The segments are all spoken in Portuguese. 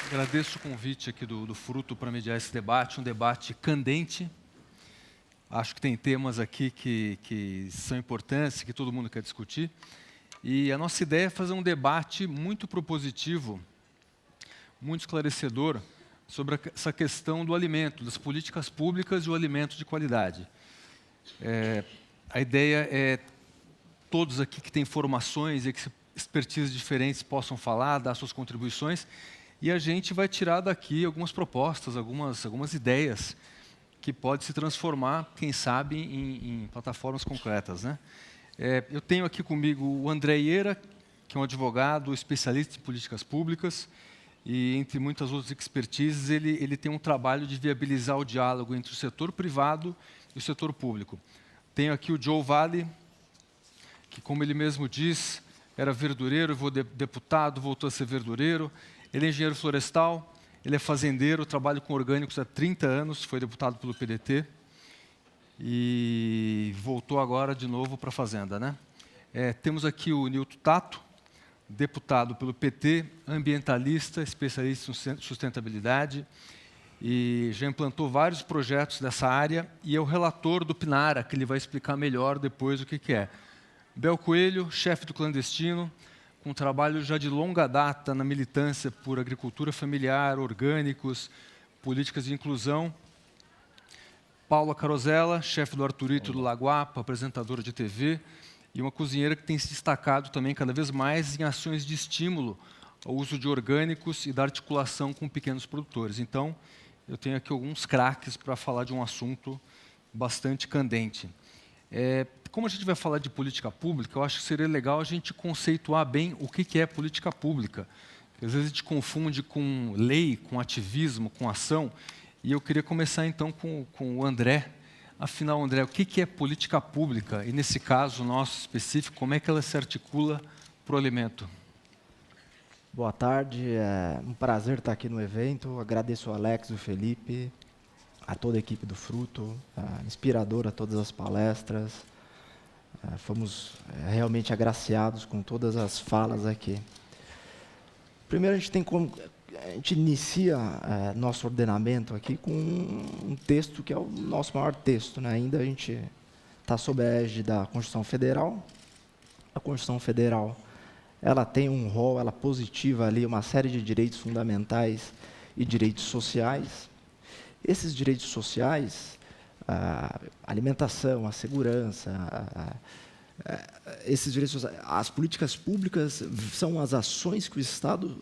Agradeço o convite aqui do Fruto para mediar esse debate, um debate candente. Acho que tem temas aqui que são importantes, que todo mundo quer discutir. E a nossa ideia é fazer um debate muito propositivo, muito esclarecedor, sobre essa questão do alimento, das políticas públicas e o alimento de qualidade. A ideia é todos aqui que têm formações e expertises diferentes possam falar, dar suas contribuições, e a gente vai tirar daqui algumas propostas, algumas ideias que podem se transformar, quem sabe, em plataformas concretas, né? Eu tenho aqui comigo o André Iera, que é um advogado, especialista em políticas públicas, e entre muitas outras expertises, ele tem um trabalho de viabilizar o diálogo entre o setor privado e o setor público. Tenho aqui o Joe Valle, que, como ele mesmo diz, era verdureiro, deputado, voltou a ser verdureiro. Ele é engenheiro florestal, ele é fazendeiro, trabalha com orgânicos há 30 anos, foi deputado pelo PDT e voltou agora de novo para a fazenda, né? Temos aqui o Nilton Tato, deputado pelo PT, ambientalista, especialista em sustentabilidade, e já implantou vários projetos dessa área, e é o relator do PNARA, que ele vai explicar melhor depois o que é. Bel Coelho, chefe do Clandestino, com trabalho já de longa data na militância por agricultura familiar, orgânicos, políticas de inclusão. Paula Carosella, chefe do Arturito do Lagoapa, apresentadora de TV, e uma cozinheira que tem se destacado também cada vez mais em ações de estímulo ao uso de orgânicos e da articulação com pequenos produtores. Então, eu tenho aqui alguns craques para falar de um assunto bastante candente. Como a gente vai falar de política pública, eu acho que seria legal a gente conceituar bem o que é política pública. Às vezes a gente confunde com lei, com ativismo, com ação. E eu queria começar então com o André. Afinal, André, o que é política pública? E nesse caso nosso específico, como é que ela se articula para o alimento? Boa tarde, é um prazer estar aqui no evento. Agradeço ao Alex, o Felipe, a toda a equipe do Fruto, inspiradora todas as palestras. Fomos realmente agraciados com todas as falas aqui. Primeiro, a gente inicia nosso ordenamento aqui com um texto que é o nosso maior texto, né? Ainda a gente está sob a égide da Constituição Federal. A Constituição Federal, ela tem um rol, ela positiva ali uma série de direitos fundamentais e direitos sociais. Esses direitos sociais, a alimentação, a segurança, esses direitos sociais, as políticas públicas são as ações que o Estado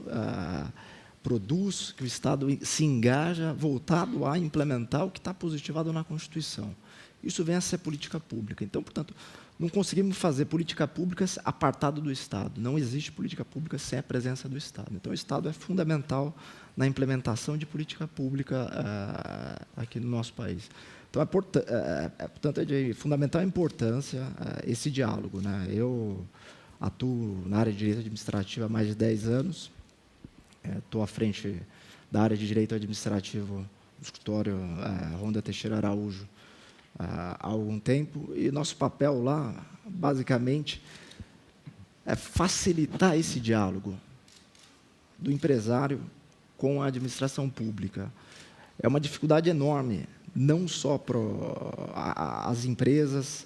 produz, que o Estado se engaja, voltado a implementar o que está positivado na Constituição. Isso vem a ser política pública. Então, portanto, não conseguimos fazer política pública apartado do Estado. Não existe política pública sem a presença do Estado. Então, o Estado é fundamental na implementação de política pública aqui no nosso país. Então, portanto, é de fundamental importância esse diálogo, né? Eu atuo na área de direito administrativo há mais de 10 anos. Estou à frente da área de direito administrativo do escritório Ronda Teixeira Araújo há algum tempo, e nosso papel lá, basicamente, é facilitar esse diálogo do empresário com a administração pública. É uma dificuldade enorme, não só para as empresas,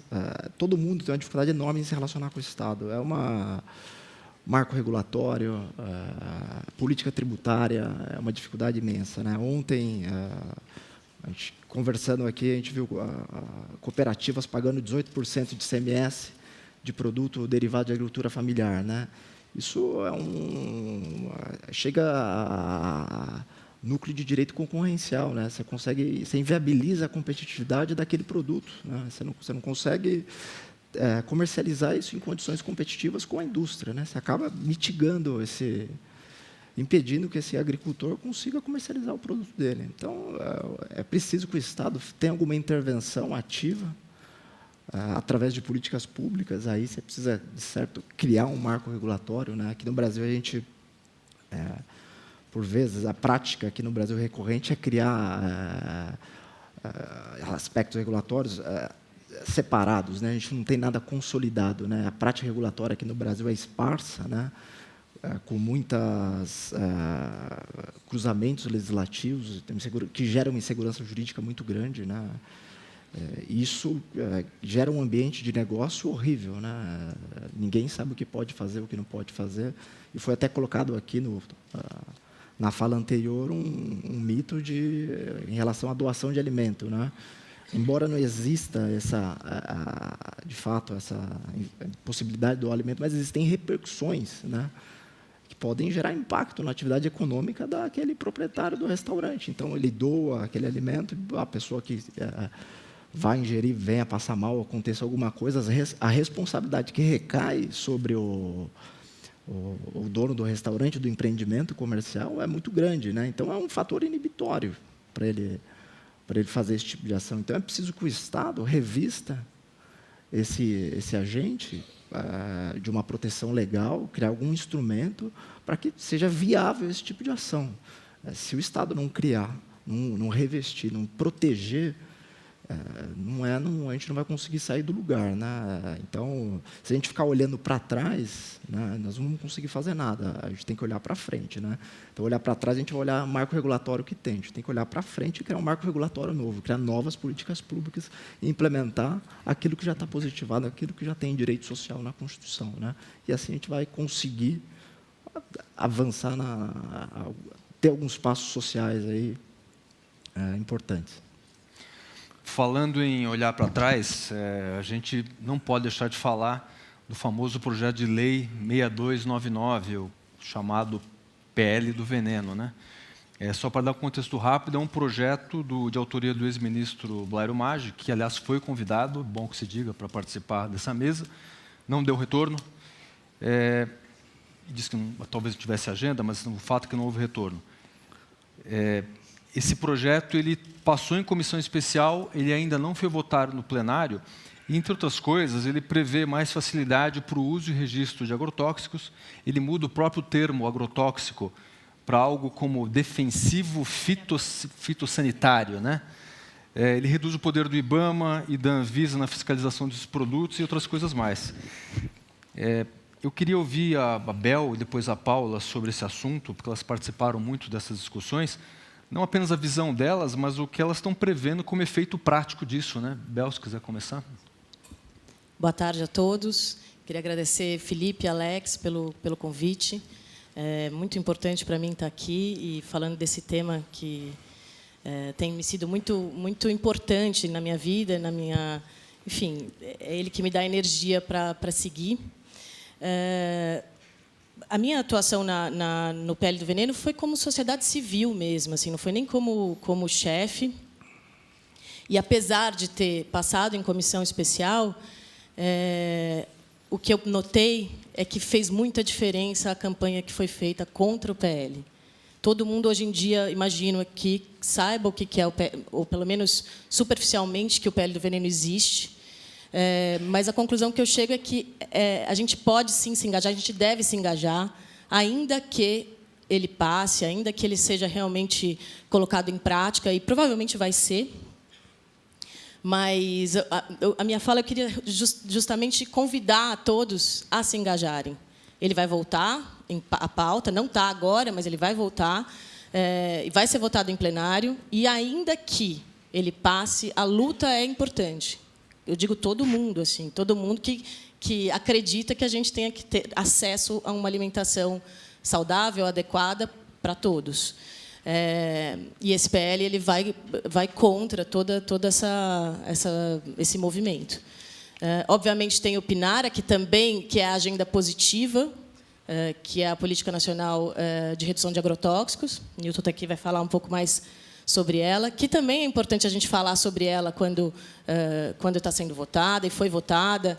todo mundo tem uma dificuldade enorme em se relacionar com o Estado. É uma marco regulatório, política tributária, é uma dificuldade imensa, né? Ontem, a gente, conversando aqui, a gente viu cooperativas pagando 18% de ICMS de produto derivado de agricultura familiar, né? Isso chega a núcleo de direito concorrencial, né? Você inviabiliza a competitividade daquele produto, né? Você não consegue comercializar isso em condições competitivas com a indústria, né? Você acaba mitigando impedindo que esse agricultor consiga comercializar o produto dele. Então, é preciso que o Estado tenha alguma intervenção ativa através de políticas públicas. Aí você precisa, de certo, criar um marco regulatório, né? Aqui no Brasil, a gente, por vezes, a prática aqui no Brasil recorrente é criar aspectos regulatórios separados, né? A gente não tem nada consolidado, né? A prática regulatória aqui no Brasil é esparsa, né? com muitos cruzamentos legislativos que geram uma insegurança jurídica muito grande, né? Isso gera um ambiente de negócio horrível, né? Ninguém sabe o que pode fazer, o que não pode fazer. E foi até colocado aqui na fala anterior um mito em relação à doação de alimento, né? Embora não exista de fato essa possibilidade do alimento, mas existem repercussões, né, que podem gerar impacto na atividade econômica daquele proprietário do restaurante. Então, ele doa aquele alimento, a pessoa que vai ingerir, venha passar mal, aconteça alguma coisa, a responsabilidade que recai sobre o dono do restaurante, do empreendimento comercial, é muito grande, né? Então, é um fator inibitório para ele fazer esse tipo de ação. Então, é preciso que o Estado revista esse agente de uma proteção legal, criar algum instrumento para que seja viável esse tipo de ação. Se o Estado não criar, não revestir, não proteger, a gente não vai conseguir sair do lugar, né? Então, se a gente ficar olhando para trás, né, nós não vamos conseguir fazer nada. A gente tem que olhar para frente, né? Então, olhar para trás, a gente vai olhar o marco regulatório que tem. A gente tem que olhar para frente e criar um marco regulatório novo, criar novas políticas públicas e implementar aquilo que já está positivado, aquilo que já tem direito social na Constituição, né? E assim a gente vai conseguir avançar, ter alguns passos sociais aí importantes. Falando em olhar para trás, a gente não pode deixar de falar do famoso projeto de lei 6299, o chamado PL do veneno, né? Só para dar um contexto rápido, é um projeto de autoria do ex-ministro Blairo Maggi, que, aliás, foi convidado, bom que se diga, para participar dessa mesa, não deu retorno, disse que talvez não tivesse agenda, mas o fato é que não houve retorno. Esse projeto ele passou em comissão especial, ele ainda não foi votado no plenário, e, entre outras coisas, ele prevê mais facilidade para o uso e registro de agrotóxicos, ele muda o próprio termo agrotóxico para algo como defensivo fitossanitário, né? Ele reduz o poder do IBAMA e da Anvisa na fiscalização desses produtos e outras coisas mais. Eu queria ouvir a Bel e depois a Paula sobre esse assunto, porque elas participaram muito dessas discussões, não apenas a visão delas, mas o que elas estão prevendo como efeito prático disso, né? Bel, se quiser começar. Boa tarde a todos. Queria agradecer Felipe e Alex pelo convite. É muito importante para mim estar aqui e falando desse tema que tem me sido muito importante na minha vida, enfim, é ele que me dá energia para seguir. A minha atuação no PL do Veneno foi como sociedade civil mesmo, assim, não foi nem como chefe. E, apesar de ter passado em comissão especial, o que eu notei é que fez muita diferença a campanha que foi feita contra o PL. Todo mundo, hoje em dia, imagino que saiba o que é o PL, ou, pelo menos, superficialmente, que o PL do Veneno existe. Mas a conclusão que eu chego é que a gente pode, sim, se engajar, a gente deve se engajar, ainda que ele passe, ainda que ele seja realmente colocado em prática, e provavelmente vai ser. Mas a minha fala, eu queria justamente convidar a todos a se engajarem. Ele vai voltar à pauta, não está agora, mas ele vai voltar, e vai ser votado em plenário, e ainda que ele passe, a luta é importante. Eu digo todo mundo, assim, todo mundo que acredita que a gente tenha que ter acesso a uma alimentação saudável, adequada para todos. E esse PL ele vai contra todo esse movimento. Obviamente, tem o PNARA, que é a agenda positiva, que é a Política Nacional de Redução de Agrotóxicos. O Nilton está aqui, vai falar um pouco mais sobre ela, que também é importante a gente falar sobre ela quando está sendo votada, e foi votada.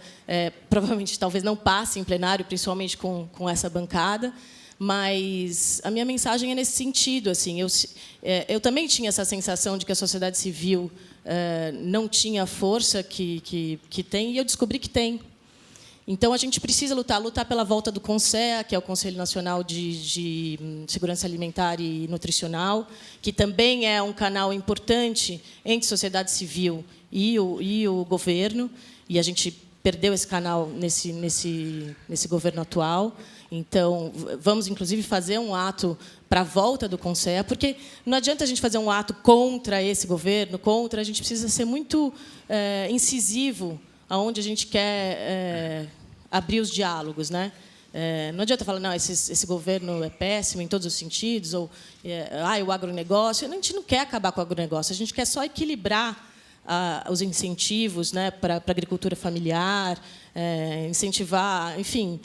Provavelmente, talvez não passe em plenário, principalmente com essa bancada, mas a minha mensagem é nesse sentido. Assim, eu também tinha essa sensação de que a sociedade civil não tinha a força que tem, e eu descobri que tem. Então, a gente precisa lutar pela volta do CONSEA, que é o Conselho Nacional de Segurança Alimentar e Nutricional, que também é um canal importante entre sociedade civil e o governo, e a gente perdeu esse canal nesse governo atual. Então, vamos, inclusive, fazer um ato para a volta do CONSEA, porque não adianta a gente fazer um ato contra esse governo, a gente precisa ser muito incisivo aonde a gente quer abrir os diálogos, né? Não adianta falar, não, esse governo é péssimo em todos os sentidos, ou o agronegócio. A gente não quer acabar com o agronegócio, a gente quer só equilibrar os incentivos, né, para a agricultura familiar, incentivar, enfim,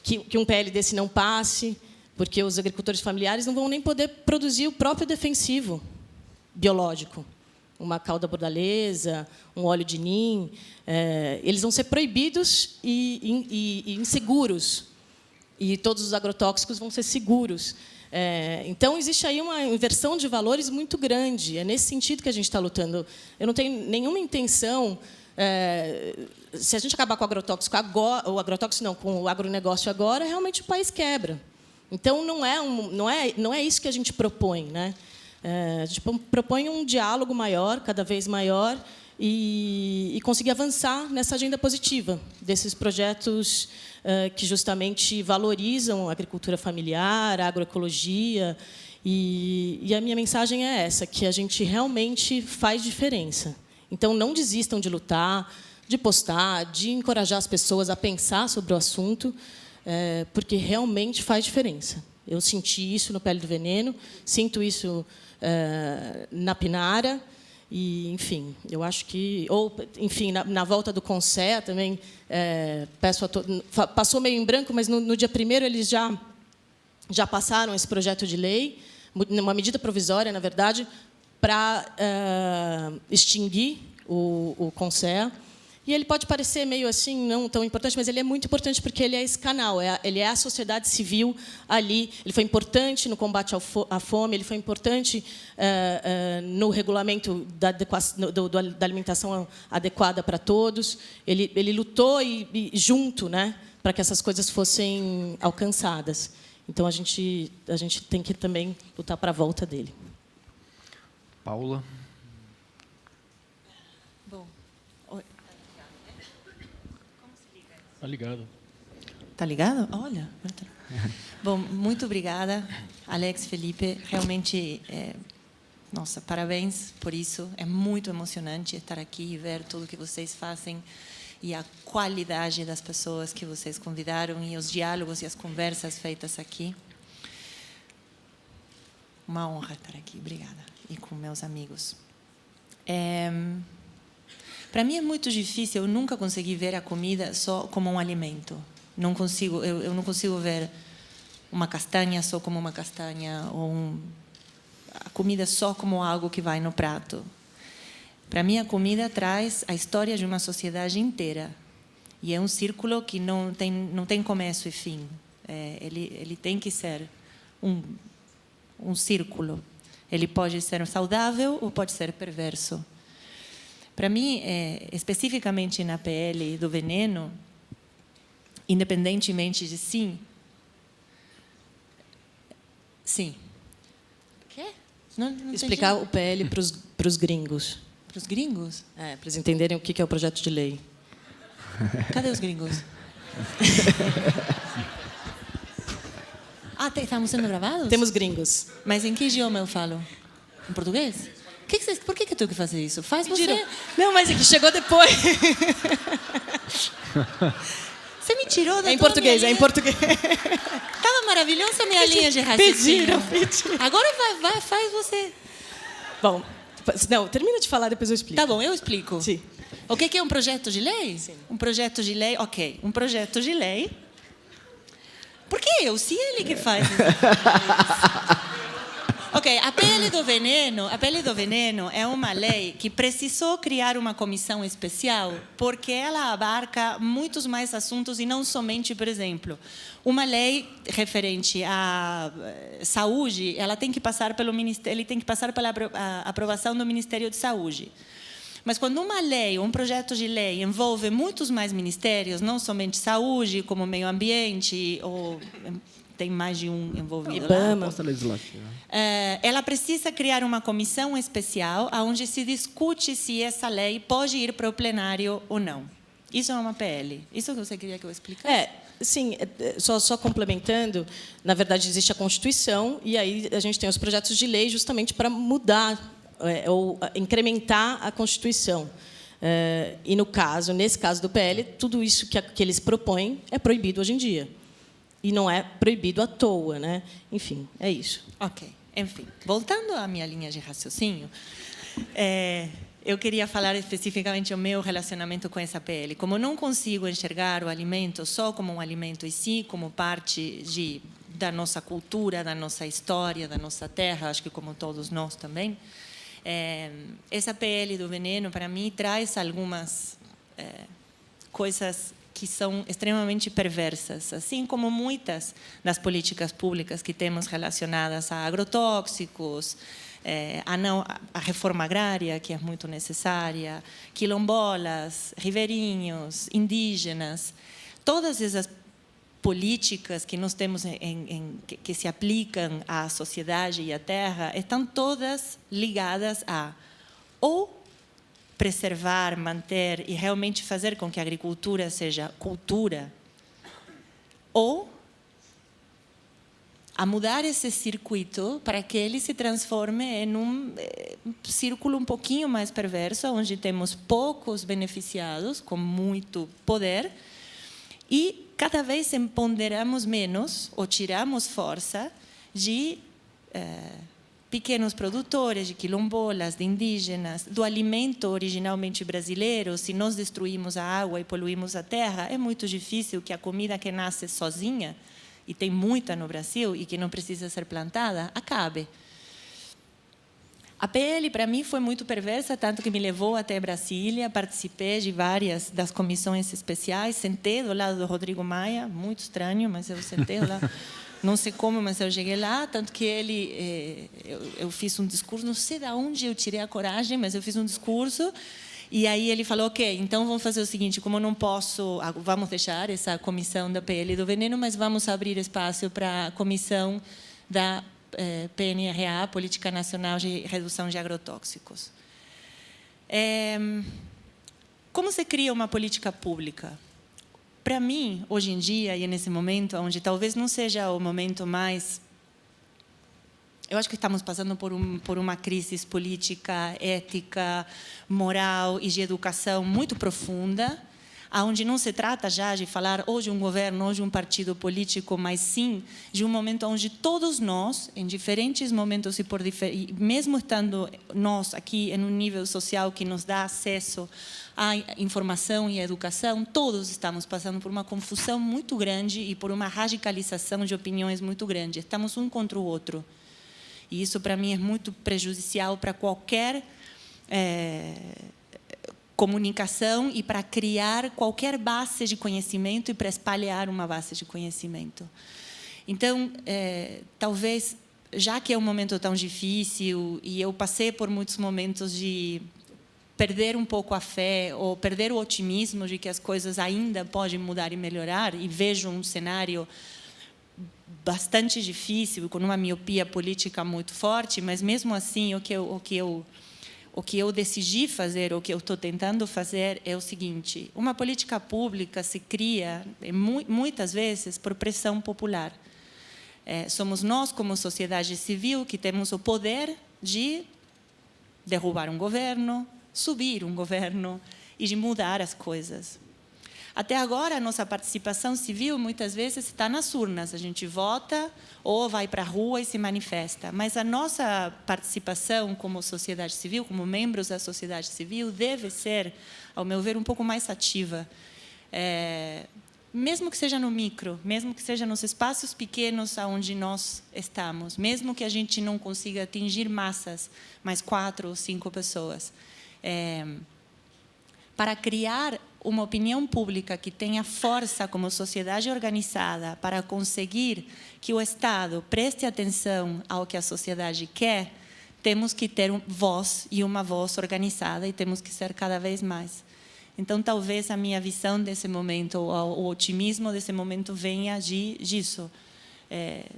que um PL desse não passe, porque os agricultores familiares não vão nem poder produzir o próprio defensivo biológico. Uma cauda bordaleza, um óleo de nim, eles vão ser proibidos e inseguros. E todos os agrotóxicos vão ser seguros. Então, existe aí uma inversão de valores muito grande. É nesse sentido que a gente está lutando. Eu não tenho nenhuma intenção... se a gente acabar com o agrotóxico agora, com o agronegócio agora, realmente o país quebra. Então, não é isso que a gente propõe, né? A gente propõe um diálogo maior, cada vez maior, e conseguir avançar nessa agenda positiva desses projetos que justamente valorizam a agricultura familiar, a agroecologia. E a minha mensagem é essa, que a gente realmente faz diferença. Então, não desistam de lutar, de postar, de encorajar as pessoas a pensar sobre o assunto, porque realmente faz diferença. Eu senti isso no Pele do Veneno, sinto isso na Pinara, e, enfim, eu acho que... na volta do CONSEA também, peço a todos... Passou meio em branco, mas no dia 1º eles já passaram esse projeto de lei, uma medida provisória, na verdade, para extinguir o CONSEA. E ele pode parecer meio assim, não tão importante, mas ele é muito importante porque ele é esse canal, ele é a sociedade civil ali. Ele foi importante no combate à fome, ele foi importante no regulamento da alimentação adequada para todos. Ele lutou junto, né, para que essas coisas fossem alcançadas. Então, a gente tem que também lutar para a volta dele. Paula. Bom, oi. Tá ligado. Tá ligado? Olha. Bom, muito obrigada, Alex, Felipe. Realmente, nossa, parabéns por isso. É muito emocionante estar aqui e ver tudo que vocês fazem e a qualidade das pessoas que vocês convidaram e os diálogos e as conversas feitas aqui. Uma honra estar aqui. Obrigada. E com meus amigos. Para mim é muito difícil, eu nunca consegui ver a comida só como um alimento. Não consigo, eu não consigo ver uma castanha só como uma castanha, ou a comida só como algo que vai no prato. Para mim, a comida traz a história de uma sociedade inteira. E é um círculo que não tem começo e fim. Ele tem que ser um círculo. Ele pode ser saudável ou pode ser perverso. Para mim, especificamente na PL do veneno, independentemente de sim. Quê? Não Explicar o PL para os gringos. Para os gringos? Para eles entenderem o que é o projeto de lei. Cadê os gringos? Estamos sendo gravados? Temos gringos. Mas em que idioma eu falo? Em português? Por que eu tenho que fazer isso? Faz você. Não, mas é que chegou depois. Você me tirou da em português, em português. Estava maravilhosa a minha linha de raciocínio. Pediram. Agora faz você. Bom, não, termina de falar, depois eu explico. Tá bom, eu explico. Sim. O que é um projeto de lei? Sim. Um projeto de lei, ok. Um projeto de lei. Por que eu? Se ele que faz isso. Ok, a pele do veneno é uma lei que precisou criar uma comissão especial porque ela abarca muitos mais assuntos e não somente, por exemplo, uma lei referente à saúde, ela tem que passar pela aprovação do Ministério de Saúde. Mas quando uma lei, um projeto de lei envolve muitos mais ministérios, não somente saúde, como meio ambiente ou tem mais de um envolvido IBAMA. Ela precisa criar uma comissão especial onde se discute se essa lei pode ir para o plenário ou não. Isso é uma PL? Isso que você queria que eu explicasse? Sim, só complementando, na verdade existe a Constituição e aí a gente tem os projetos de lei justamente para mudar ou incrementar a Constituição. E nesse caso do PL, tudo isso que eles propõem é proibido hoje em dia. E não é proibido à toa, né? Enfim, é isso. Ok. Enfim, voltando à minha linha de raciocínio, eu queria falar especificamente o meu relacionamento com essa PL. Como não consigo enxergar o alimento só como um alimento, e sim como parte da nossa cultura, da nossa história, da nossa terra, acho que como todos nós também, essa PL do veneno, para mim, traz algumas coisas que são extremamente perversas, assim como muitas das políticas públicas que temos relacionadas a agrotóxicos, a reforma agrária, que é muito necessária, quilombolas, ribeirinhos, indígenas, todas essas políticas que nós temos que se aplicam à sociedade e à terra estão todas ligadas a ou preservar, manter e realmente fazer com que a agricultura seja cultura, ou a mudar esse circuito para que ele se transforme em um círculo um pouquinho mais perverso, onde temos poucos beneficiados com muito poder e cada vez empoderamos menos ou tiramos força de pequenos produtores, de quilombolas, de indígenas, do alimento originalmente brasileiro. Se nós destruímos a água e poluímos a terra, é muito difícil que a comida que nasce sozinha, e tem muita no Brasil, e que não precisa ser plantada, acabe. A PL, para mim, foi muito perversa, tanto que me levou até Brasília, participei de várias das comissões especiais, sentei do lado do Rodrigo Maia, muito estranho, mas eu sentei lá. Não sei como, mas eu cheguei lá, tanto que eu fiz um discurso, não sei de onde eu tirei a coragem, mas eu fiz um discurso, e aí ele falou, ok, então vamos fazer o seguinte, como eu não posso, vamos deixar essa comissão da PL do veneno, mas vamos abrir espaço para a comissão da PNRA, Política Nacional de Redução de Agrotóxicos. Como se cria uma política pública? Para mim, hoje em dia, e nesse momento, onde talvez não seja o momento mais... Eu acho que estamos passando por uma crise política, ética, moral e de educação muito profunda, onde não se trata já de falar ou de um governo ou de um partido político, mas sim de um momento onde todos nós, em diferentes momentos e mesmo estando nós aqui em um nível social que nos dá acesso à informação e à educação, todos estamos passando por uma confusão muito grande e por uma radicalização de opiniões muito grande. Estamos um contra o outro. E isso, para mim, é muito prejudicial para qualquer comunicação e para criar qualquer base de conhecimento e para espalhar uma base de conhecimento. Então, talvez, já que é um momento tão difícil, e eu passei por muitos momentos de perder um pouco a fé ou perder o otimismo de que as coisas ainda podem mudar e melhorar, e vejo um cenário bastante difícil, com uma miopia política muito forte, mas mesmo assim o que eu decidi fazer, o que eu estou tentando fazer é o seguinte: uma política pública se cria muitas vezes por pressão popular. Somos nós, como sociedade civil, que temos o poder de derrubar um governo, subir um governo e de mudar as coisas. Até agora, a nossa participação civil, muitas vezes, está nas urnas. A gente vota ou vai para a rua e se manifesta. Mas a nossa participação como sociedade civil, como membros da sociedade civil, deve ser, ao meu ver, um pouco mais ativa. Mesmo que seja no micro, mesmo que seja nos espaços pequenos onde nós estamos, mesmo que a gente não consiga atingir massas, mas 4 ou 5 pessoas, para criar uma opinião pública que tenha força como sociedade organizada para conseguir que o Estado preste atenção ao que a sociedade quer, temos que ter voz e uma voz organizada e temos que ser cada vez mais. Então, talvez a minha visão desse momento, o otimismo desse momento venha disso.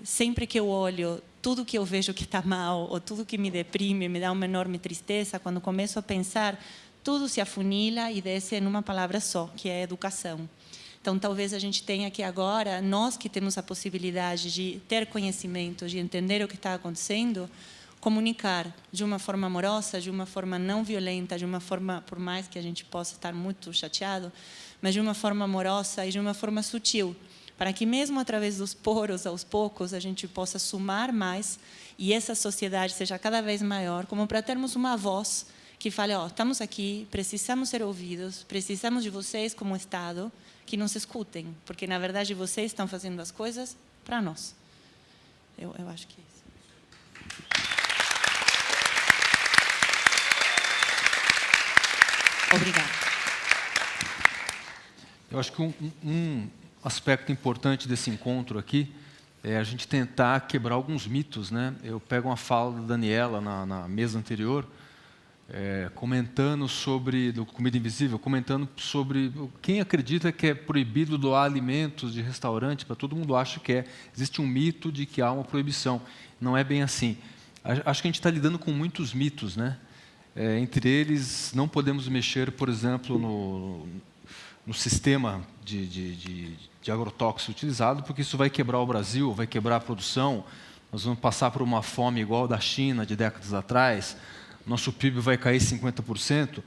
Sempre que eu olho tudo que eu vejo que está mal ou tudo que me deprime, me dá uma enorme tristeza, quando começo a pensar tudo se afunila e desce em uma palavra só, que é educação. Então, talvez a gente tenha que agora, nós que temos a possibilidade de ter conhecimento, de entender o que está acontecendo, comunicar de uma forma amorosa, de uma forma não violenta, de uma forma, por mais que a gente possa estar muito chateado, mas de uma forma amorosa e de uma forma sutil, para que mesmo através dos poros, aos poucos, a gente possa somar mais e essa sociedade seja cada vez maior, como para termos uma voz que fale, estamos aqui, precisamos ser ouvidos, precisamos de vocês como Estado, que nos escutem, porque, na verdade, vocês estão fazendo as coisas para nós. Eu acho que é isso. Obrigada. Eu acho que um aspecto importante desse encontro aqui é a gente tentar quebrar alguns mitos, né? Eu pego uma fala da Daniela na mesa anterior, comentando sobre do Comida Invisível, comentando sobre quem acredita que é proibido doar alimentos de restaurante, para todo mundo acha que é. Existe um mito de que há uma proibição. Não é bem assim. Acho que a gente está lidando com muitos mitos, né? Entre eles, não podemos mexer, por exemplo, no sistema de agrotóxico utilizado, porque isso vai quebrar o Brasil, vai quebrar a produção, nós vamos passar por uma fome igual da China de décadas atrás, nosso PIB vai cair 50%.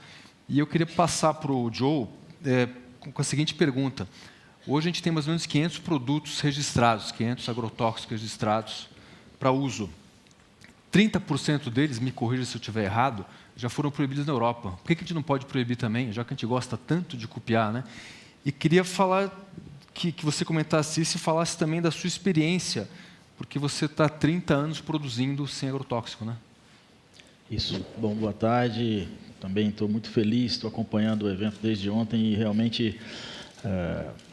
E eu queria passar para o Joe com a seguinte pergunta. Hoje a gente tem mais ou menos 500 produtos registrados, 500 agrotóxicos registrados para uso. 30% deles, me corrija se eu estiver errado, já foram proibidos na Europa. Por que a gente não pode proibir também, já que a gente gosta tanto de copiar, né? E queria falar que você comentasse isso e falasse também da sua experiência, porque você está há 30 anos produzindo sem agrotóxico, né? Isso. Bom, boa tarde. Também estou muito feliz, estou acompanhando o evento desde ontem e realmente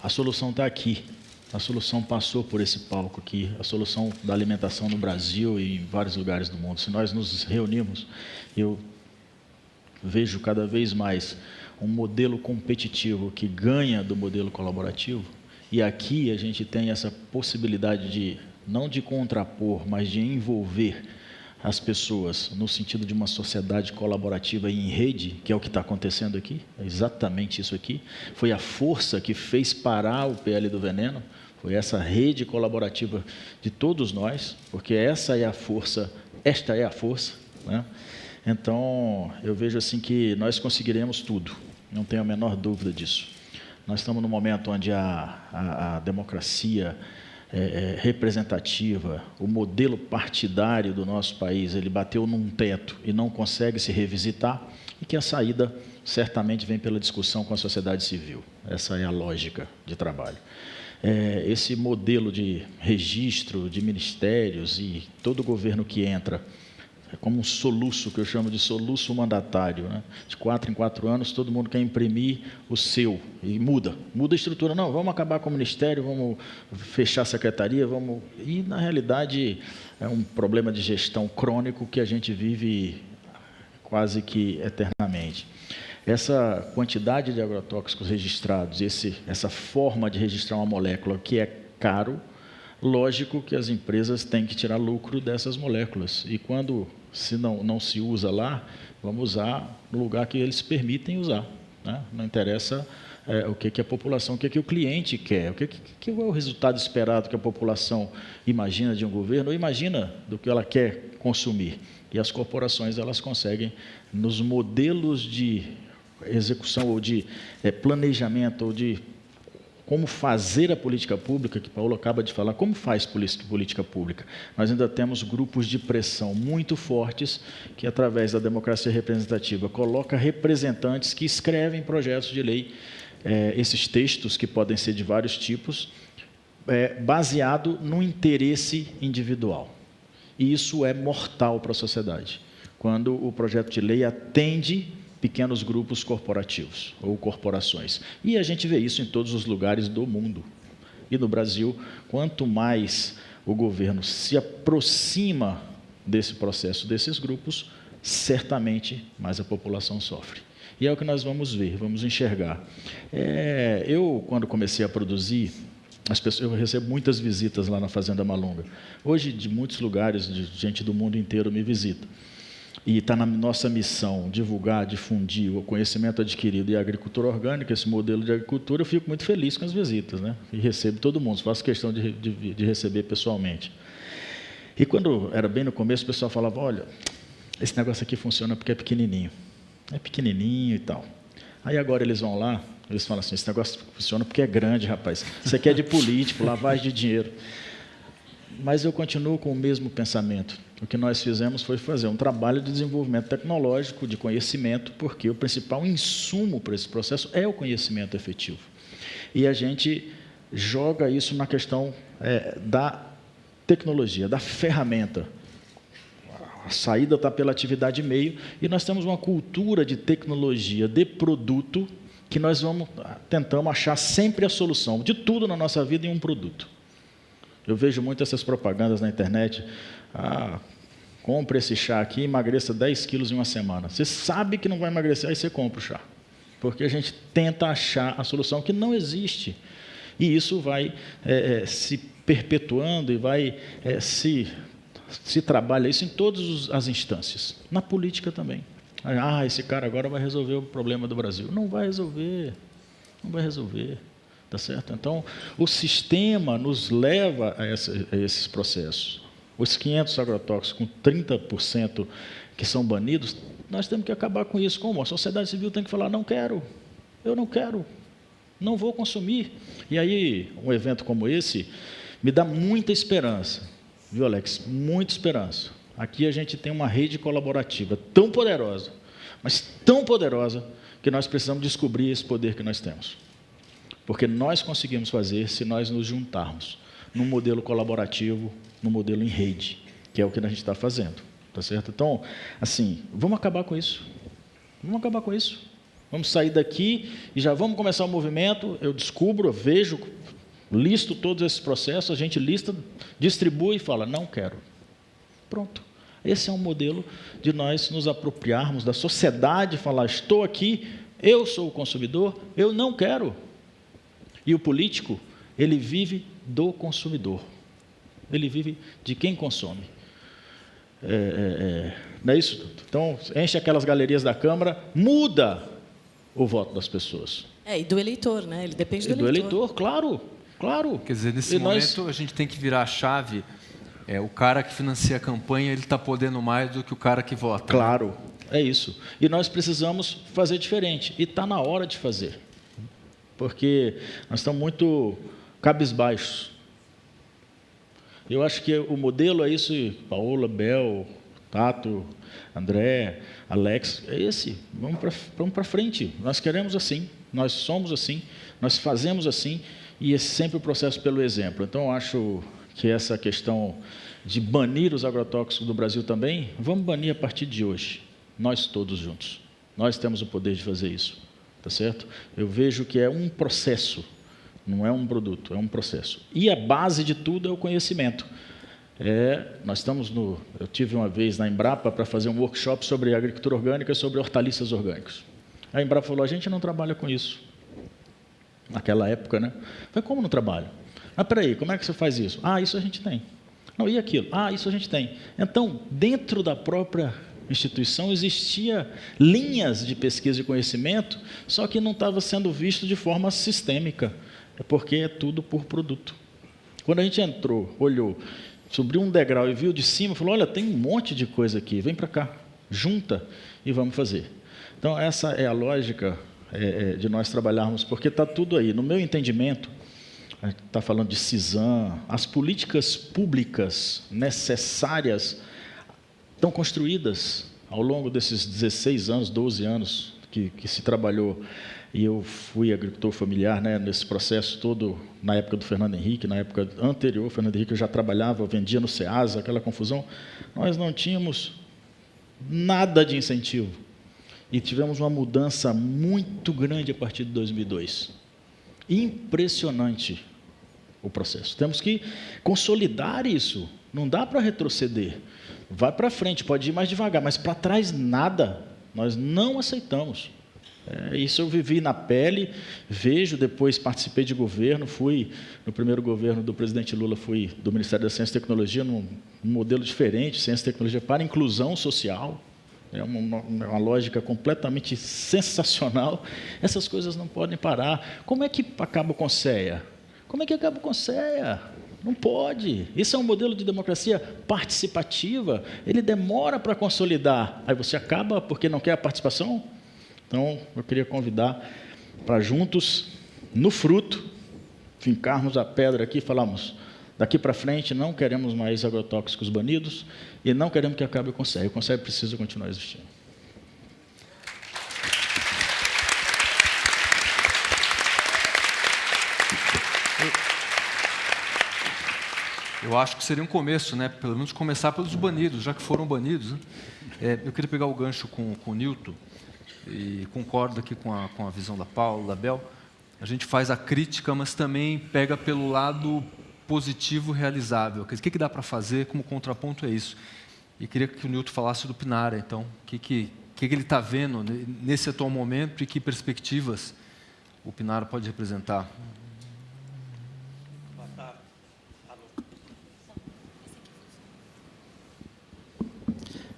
a solução está aqui. A solução passou por esse palco aqui, a solução da alimentação no Brasil e em vários lugares do mundo. Se nós nos reunirmos, eu vejo cada vez mais um modelo competitivo que ganha do modelo colaborativo, e aqui a gente tem essa possibilidade de, não de contrapor, mas de envolver as pessoas no sentido de uma sociedade colaborativa e em rede, que é o que está acontecendo aqui, é exatamente isso aqui. Foi a força que fez parar o PL do Veneno, foi essa rede colaborativa de todos nós, porque essa é a força, esta é a força, né? Então, eu vejo assim que nós conseguiremos tudo, não tenho a menor dúvida disso. Nós estamos num momento onde a democracia representativa, o modelo partidário do nosso país, ele bateu num teto e não consegue se revisitar, e que a saída certamente vem pela discussão com a sociedade civil. Essa é a lógica de trabalho. Esse modelo de registro de ministérios e todo governo que entra é como um soluço, que eu chamo de soluço mandatário, né? De 4 em 4 anos, todo mundo quer imprimir o seu, e muda a estrutura. Não, vamos acabar com o ministério, vamos fechar a secretaria, vamos... E, na realidade, é um problema de gestão crônico que a gente vive quase que eternamente. Essa quantidade de agrotóxicos registrados, essa forma de registrar uma molécula que é caro, lógico que as empresas têm que tirar lucro dessas moléculas. E quando se não se usa lá, vamos usar no lugar que eles permitem usar, né? Não interessa o que a população, o que o cliente quer, o que é o resultado esperado que a população imagina de um governo, ou imagina do que ela quer consumir. E as corporações, elas conseguem, nos modelos de execução ou de planejamento ou de como fazer a política pública, que Paulo acaba de falar, como faz política pública? Nós ainda temos grupos de pressão muito fortes que, através da democracia representativa, coloca representantes que escrevem projetos de lei, esses textos, que podem ser de vários tipos, baseado no interesse individual. E isso é mortal para a sociedade, quando o projeto de lei atende pequenos grupos corporativos ou corporações. E a gente vê isso em todos os lugares do mundo. E no Brasil, quanto mais o governo se aproxima desse processo, desses grupos, certamente mais a população sofre. E é o que nós vamos ver, vamos enxergar. Eu, quando comecei a produzir, eu recebo muitas visitas lá na Fazenda Malunga. Hoje, de muitos lugares, de gente do mundo inteiro me visita. e está na nossa missão divulgar, difundir o conhecimento adquirido e a agricultura orgânica, esse modelo de agricultura, eu fico muito feliz com as visitas, né? E recebo todo mundo, faço questão de receber pessoalmente. E quando era bem no começo, o pessoal falava, olha, esse negócio aqui funciona porque é pequenininho e tal. Aí agora eles vão lá, eles falam assim, esse negócio funciona porque é grande, rapaz, isso aqui é de político, lavagem de dinheiro. Mas eu continuo com o mesmo pensamento. O que nós fizemos foi fazer um trabalho de desenvolvimento tecnológico, de conhecimento, porque o principal insumo para esse processo é o conhecimento efetivo. E a gente joga isso na questão da tecnologia, da ferramenta. A saída está pela atividade meio, e nós temos uma cultura de tecnologia, de produto, que nós tentamos achar sempre a solução de tudo na nossa vida em um produto. Eu vejo muito essas propagandas na internet. Compre esse chá aqui e emagreça 10 quilos em uma semana. Você sabe que não vai emagrecer, aí você compra o chá. Porque a gente tenta achar a solução que não existe. E isso vai se perpetuando e vai se trabalha isso em todas as instâncias. Na política também. Esse cara agora vai resolver o problema do Brasil. Não vai resolver. Não vai resolver. Tá certo? Então, o sistema nos leva a esses processos. Os 500 agrotóxicos com 30% que são banidos, nós temos que acabar com isso. Como? A sociedade civil tem que falar, não quero, eu não quero, não vou consumir. E aí, um evento como esse me dá muita esperança, viu, Alex? Muita esperança. Aqui a gente tem uma rede colaborativa tão poderosa, mas tão poderosa, que nós precisamos descobrir esse poder que nós temos. Porque nós conseguimos fazer se nós nos juntarmos num modelo colaborativo, num modelo em rede, que é o que a gente está fazendo, tá certo? Então, assim, vamos acabar com isso. Vamos acabar com isso. Vamos sair daqui e já vamos começar o movimento. Eu descubro, eu vejo, listo todos esses processos, a gente lista, distribui e fala, não quero. Pronto. Esse é um modelo de nós nos apropriarmos da sociedade, falar, estou aqui, eu sou o consumidor, eu não quero. E o político, ele vive do consumidor. Ele vive de quem consome. Não é isso? Então, enche aquelas galerias da Câmara, muda o voto das pessoas. E do eleitor, né? Ele depende do eleitor. eleitor. Do eleitor, claro, claro. Quer dizer, nesse momento, a gente tem que virar a chave. O cara que financia a campanha, ele está podendo mais do que o cara que vota. Claro, é isso. E nós precisamos fazer diferente. E está na hora de fazer. Porque nós estamos muito cabisbaixos. Eu acho que o modelo é isso, Paola, Bel, Tato, André, Alex, é esse. Vamos para frente. Nós queremos assim, nós somos assim, nós fazemos assim, e é sempre o processo pelo exemplo. Então, eu acho que essa questão de banir os agrotóxicos do Brasil também, vamos banir a partir de hoje, nós todos juntos. Nós temos o poder de fazer isso. Tá certo? Eu vejo que é um processo, não é um produto, é um processo. E a base de tudo é o conhecimento. Nós estamos eu tive uma vez na Embrapa para fazer um workshop sobre agricultura orgânica e sobre hortaliças orgânicos. A Embrapa falou, a gente não trabalha com isso. Naquela época, né? Falei, como não trabalha? Peraí, como é que você faz isso? Isso a gente tem. Não, e aquilo? Isso a gente tem. Então, dentro da própria instituição existia linhas de pesquisa e conhecimento, só que não estava sendo visto de forma sistêmica, porque é tudo por produto. Quando a gente entrou, olhou, subiu um degrau e viu de cima, falou, olha, tem um monte de coisa aqui, vem para cá, junta e vamos fazer. Então, essa é a lógica de nós trabalharmos, porque está tudo aí. No meu entendimento, a gente está falando de CISAM, as políticas públicas necessárias estão construídas ao longo desses 16 anos, 12 anos que se trabalhou, e eu fui agricultor familiar, né, nesse processo todo, na época do Fernando Henrique, na época anterior, o Fernando Henrique eu já trabalhava, vendia no SEASA, aquela confusão, nós não tínhamos nada de incentivo, e tivemos uma mudança muito grande a partir de 2002. Impressionante o processo. Temos que consolidar isso, não dá para retroceder. Vai para frente, pode ir mais devagar, mas para trás nada, nós não aceitamos. Isso eu vivi na pele, vejo, depois participei de governo, fui no primeiro governo do presidente Lula, fui do Ministério da Ciência e Tecnologia, num modelo diferente, Ciência e Tecnologia para inclusão social, É uma lógica completamente sensacional. Essas coisas não podem parar. Como é que acaba com CEA? Como é que acaba com CEA? Não pode. Isso é um modelo de democracia participativa. Ele demora para consolidar. Aí você acaba porque não quer a participação? Então, eu queria convidar para juntos, no fruto, fincarmos a pedra aqui e falarmos: daqui para frente não queremos mais agrotóxicos banidos e não queremos que acabe com o CEA. O CEA precisa continuar existindo. Eu acho que seria um começo, né? Pelo menos começar pelos banidos, já que foram banidos, né? Eu queria pegar o gancho com o Nilton, e concordo aqui com a visão da Paula, da Bel. A gente faz a crítica, mas também pega pelo lado positivo realizável. O que dá para fazer como contraponto é isso. E queria que o Nilton falasse do Pinara, então. O que ele está vendo nesse atual momento e que perspectivas o Pinara pode representar?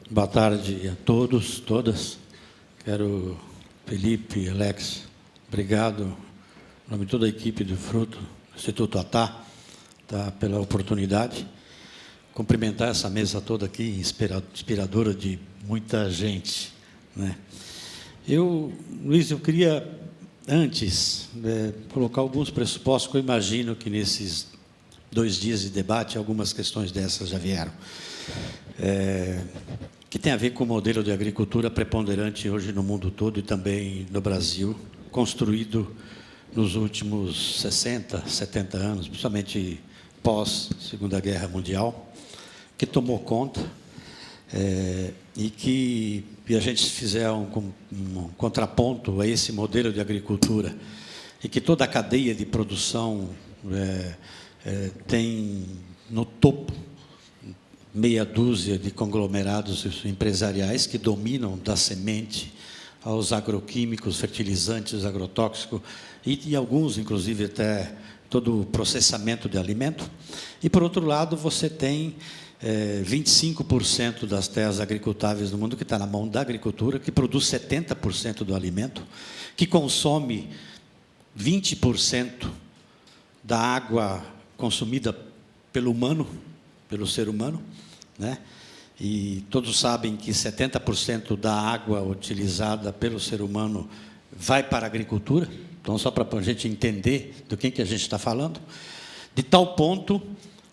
Boa tarde a todos, todas. Quero, Felipe, Alex, obrigado, em nome de toda a equipe do Fruto, do Instituto ATA, tá, pela oportunidade. Cumprimentar essa mesa toda aqui, inspiradora de muita gente, né? Luiz, eu queria, antes, colocar alguns pressupostos que eu imagino que nesses 2 dias de debate, algumas questões dessas já vieram. Que tem a ver com o modelo de agricultura preponderante hoje no mundo todo e também no Brasil, construído nos últimos 60, 70 anos, principalmente pós-Segunda Guerra Mundial, que tomou conta e que a gente fizer um contraponto a esse modelo de agricultura e que toda a cadeia de produção tem no topo meia dúzia de conglomerados empresariais que dominam da semente aos agroquímicos, fertilizantes, agrotóxicos e alguns, inclusive, até todo o processamento de alimento. E, por outro lado, você tem 25% das terras agricultáveis do mundo que está na mão da agricultura, que produz 70% do alimento, que consome 20% da água consumida pelo humano, pelo ser humano, né? E todos sabem que 70% da água utilizada pelo ser humano vai para a agricultura. Então, só para a gente entender do que a gente está falando, de tal ponto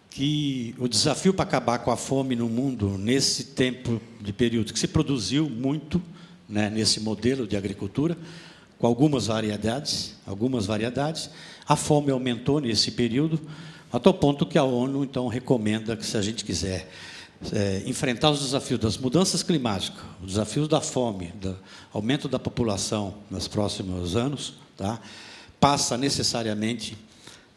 que o desafio para acabar com a fome no mundo, nesse tempo de período que se produziu muito, né, nesse modelo de agricultura, com algumas variedades, a fome aumentou nesse período, a tal ponto que a ONU, então, recomenda que, se a gente quiser enfrentar os desafios das mudanças climáticas, os desafios da fome, do aumento da população nos próximos anos, tá, passa necessariamente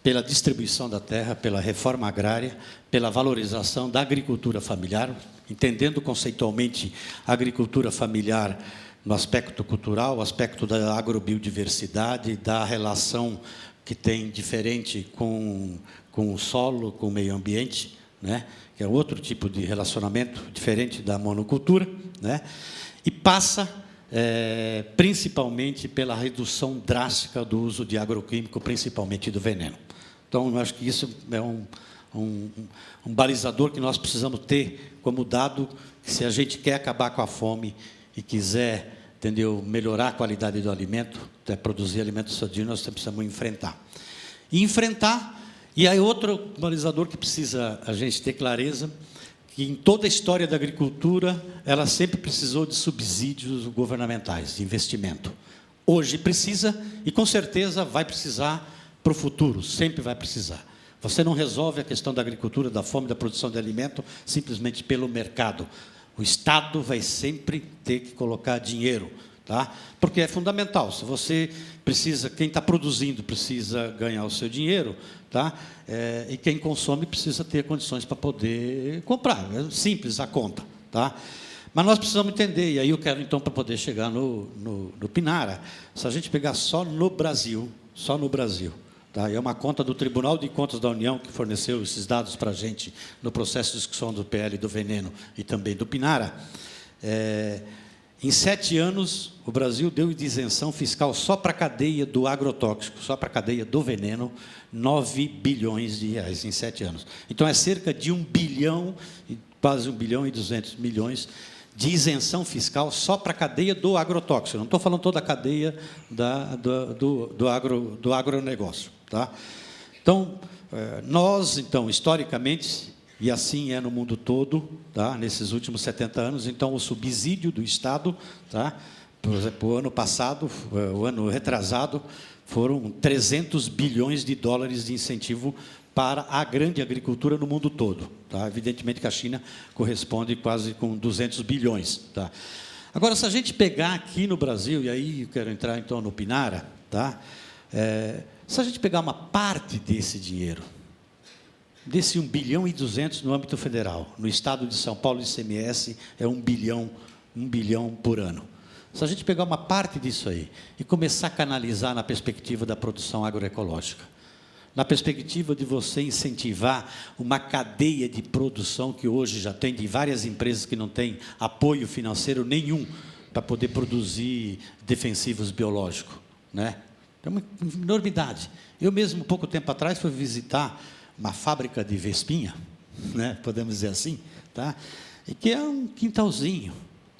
pela distribuição da terra, pela reforma agrária, pela valorização da agricultura familiar, entendendo conceitualmente a agricultura familiar no aspecto cultural, o aspecto da agrobiodiversidade, da relação que tem diferente com o solo, com o meio ambiente, né? Que é outro tipo de relacionamento diferente da monocultura, né? E passa principalmente pela redução drástica do uso de agroquímico, principalmente do veneno. Então, eu acho que isso é um balizador que nós precisamos ter como dado, que se a gente quer acabar com a fome e quiser, entendeu, melhorar a qualidade do alimento, produzir alimentos sadios, nós precisamos enfrentar. E aí outro balizador que precisa a gente ter clareza, que em toda a história da agricultura, ela sempre precisou de subsídios governamentais, de investimento. Hoje precisa e, com certeza, vai precisar para o futuro, sempre vai precisar. Você não resolve a questão da agricultura, da fome, da produção de alimento, simplesmente pelo mercado. O Estado vai sempre ter que colocar dinheiro, tá? Porque é fundamental. Se você precisa, quem está produzindo precisa ganhar o seu dinheiro, tá? E quem consome precisa ter condições para poder comprar. É simples a conta, tá? Mas nós precisamos entender, e aí eu quero, então, para poder chegar no Pinara, se a gente pegar só no Brasil, tá? É uma conta do Tribunal de Contas da União que forneceu esses dados para a gente no processo de discussão do PL do veneno e também do Pinara. Em 7 anos, o Brasil deu de isenção fiscal só para a cadeia do agrotóxico, só para a cadeia do veneno, 9 bilhões de reais em 7 anos. Então, é cerca de 1 bilhão, quase 1 bilhão e 200 milhões de isenção fiscal só para a cadeia do agrotóxico. Não estou falando toda a cadeia do agronegócio. Tá? Então, nós, historicamente, e assim é no mundo todo, tá? Nesses últimos 70 anos, então, o subsídio do Estado, tá? Por exemplo, o ano passado, o ano retrasado, foram 300 bilhões de dólares de incentivo para a grande agricultura no mundo todo. Tá? Evidentemente que a China corresponde quase com 200 bilhões. Tá? Agora, se a gente pegar aqui no Brasil, e aí eu quero entrar então no Pinara, tá? Se a gente pegar uma parte desse dinheiro, desse 1 bilhão e 200 no âmbito federal, no estado de São Paulo, o ICMS é 1 bilhão por ano. Se a gente pegar uma parte disso aí e começar a canalizar na perspectiva da produção agroecológica, na perspectiva de você incentivar uma cadeia de produção que hoje já tem de várias empresas que não têm apoio financeiro nenhum para poder produzir defensivos biológicos, né? É uma enormidade. Eu mesmo, pouco tempo atrás, fui visitar uma fábrica de vespinha, né? Podemos dizer assim, tá? E que é um quintalzinho,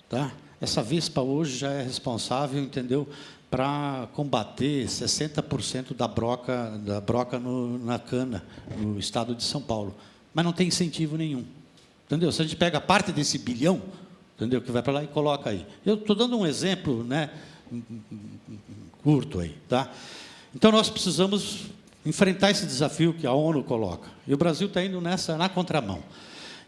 tá? Essa vespa hoje já é responsável, entendeu, para combater 60% da broca na cana, no estado de São Paulo. Mas não tem incentivo nenhum. Entendeu? Se a gente pega parte desse bilhão, entendeu, que vai para lá e coloca aí. Eu estou dando um exemplo, né, curto aí. Tá? Então, nós precisamos enfrentar esse desafio que a ONU coloca. E o Brasil está indo na contramão.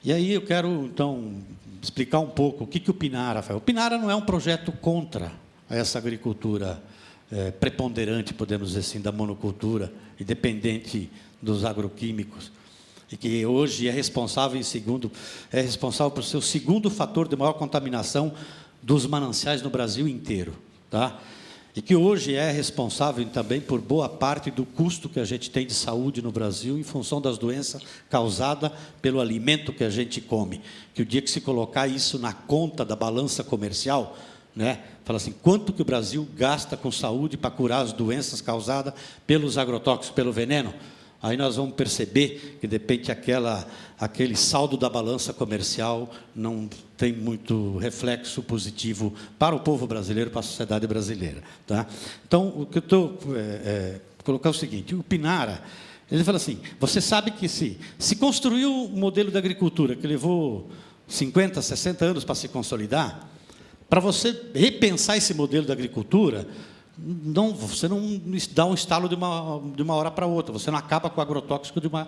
E aí eu quero, então, explicar um pouco o que o Pinara faz. O Pinara não é um projeto contra essa agricultura preponderante, podemos dizer assim, da monocultura, independente dos agroquímicos, e que hoje é responsável por ser o segundo fator de maior contaminação dos mananciais no Brasil inteiro, tá? E que hoje é responsável também por boa parte do custo que a gente tem de saúde no Brasil em função das doenças causadas pelo alimento que a gente come. Que o dia que se colocar isso na conta da balança comercial, né, fala assim, quanto que o Brasil gasta com saúde para curar as doenças causadas pelos agrotóxicos, pelo veneno, aí nós vamos perceber que, de repente, aquele saldo da balança comercial não tem muito reflexo positivo para o povo brasileiro, para a sociedade brasileira. Tá? Então, o que eu estou colocar é o seguinte, o Pinara, ele fala assim, você sabe que se construiu um modelo de agricultura que levou 50, 60 anos para se consolidar, para você repensar esse modelo de agricultura, você não dá um estalo de uma hora para outra, você não acaba com o agrotóxico de uma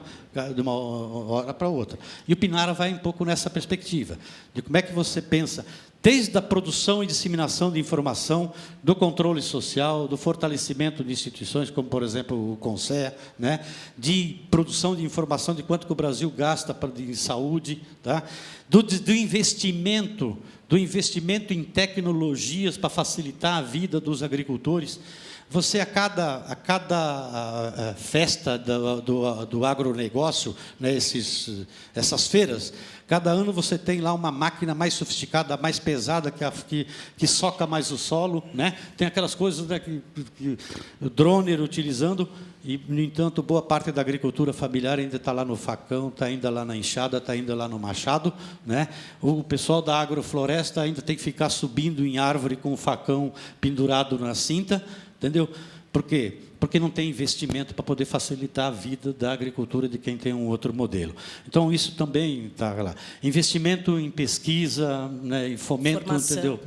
hora para outra. E o Pinara vai um pouco nessa perspectiva, de como é que você pensa, desde a produção e disseminação de informação, do controle social, do fortalecimento de instituições, como, por exemplo, o CONSER, né? De produção de informação de quanto que o Brasil gasta em saúde, tá? do investimento em tecnologias para facilitar a vida dos agricultores. Você, a cada festa do agronegócio, né, essas feiras, cada ano você tem lá uma máquina mais sofisticada, mais pesada, que soca mais o solo, né? Tem aquelas coisas, né, que o drone utilizando, e, no entanto, boa parte da agricultura familiar ainda está lá no facão, está ainda lá na enxada, está ainda lá no machado, né? O pessoal da agrofloresta ainda tem que ficar subindo em árvore com o facão pendurado na cinta, entendeu? Por quê? Porque não tem investimento para poder facilitar a vida da agricultura de quem tem um outro modelo. Então, isso também está lá. Investimento em pesquisa, né, em fomento, formação. Entendeu?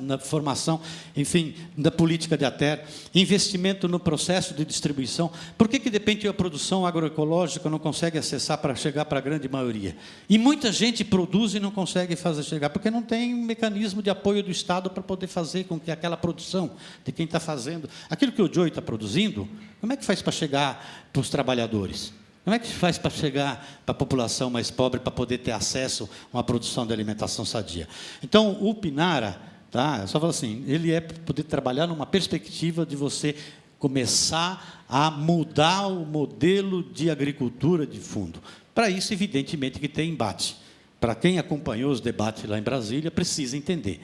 Na formação, enfim, da política de ATER. Investimento no processo de distribuição. Por que, de repente, a produção agroecológica não consegue acessar para chegar para a grande maioria? E muita gente produz e não consegue fazer chegar, porque não tem um mecanismo de apoio do Estado para poder fazer com que aquela produção de quem está fazendo... Aquilo que o Joey está produzindo, como é que faz para chegar para os trabalhadores? Como é que faz para chegar para a população mais pobre para poder ter acesso a uma produção de alimentação sadia? Então, o Pinara, tá? Eu só falo assim, ele é para poder trabalhar numa perspectiva de você começar a mudar o modelo de agricultura de fundo. Para isso, evidentemente, que tem embate. para quem acompanhou os debates lá em Brasília, precisa entender.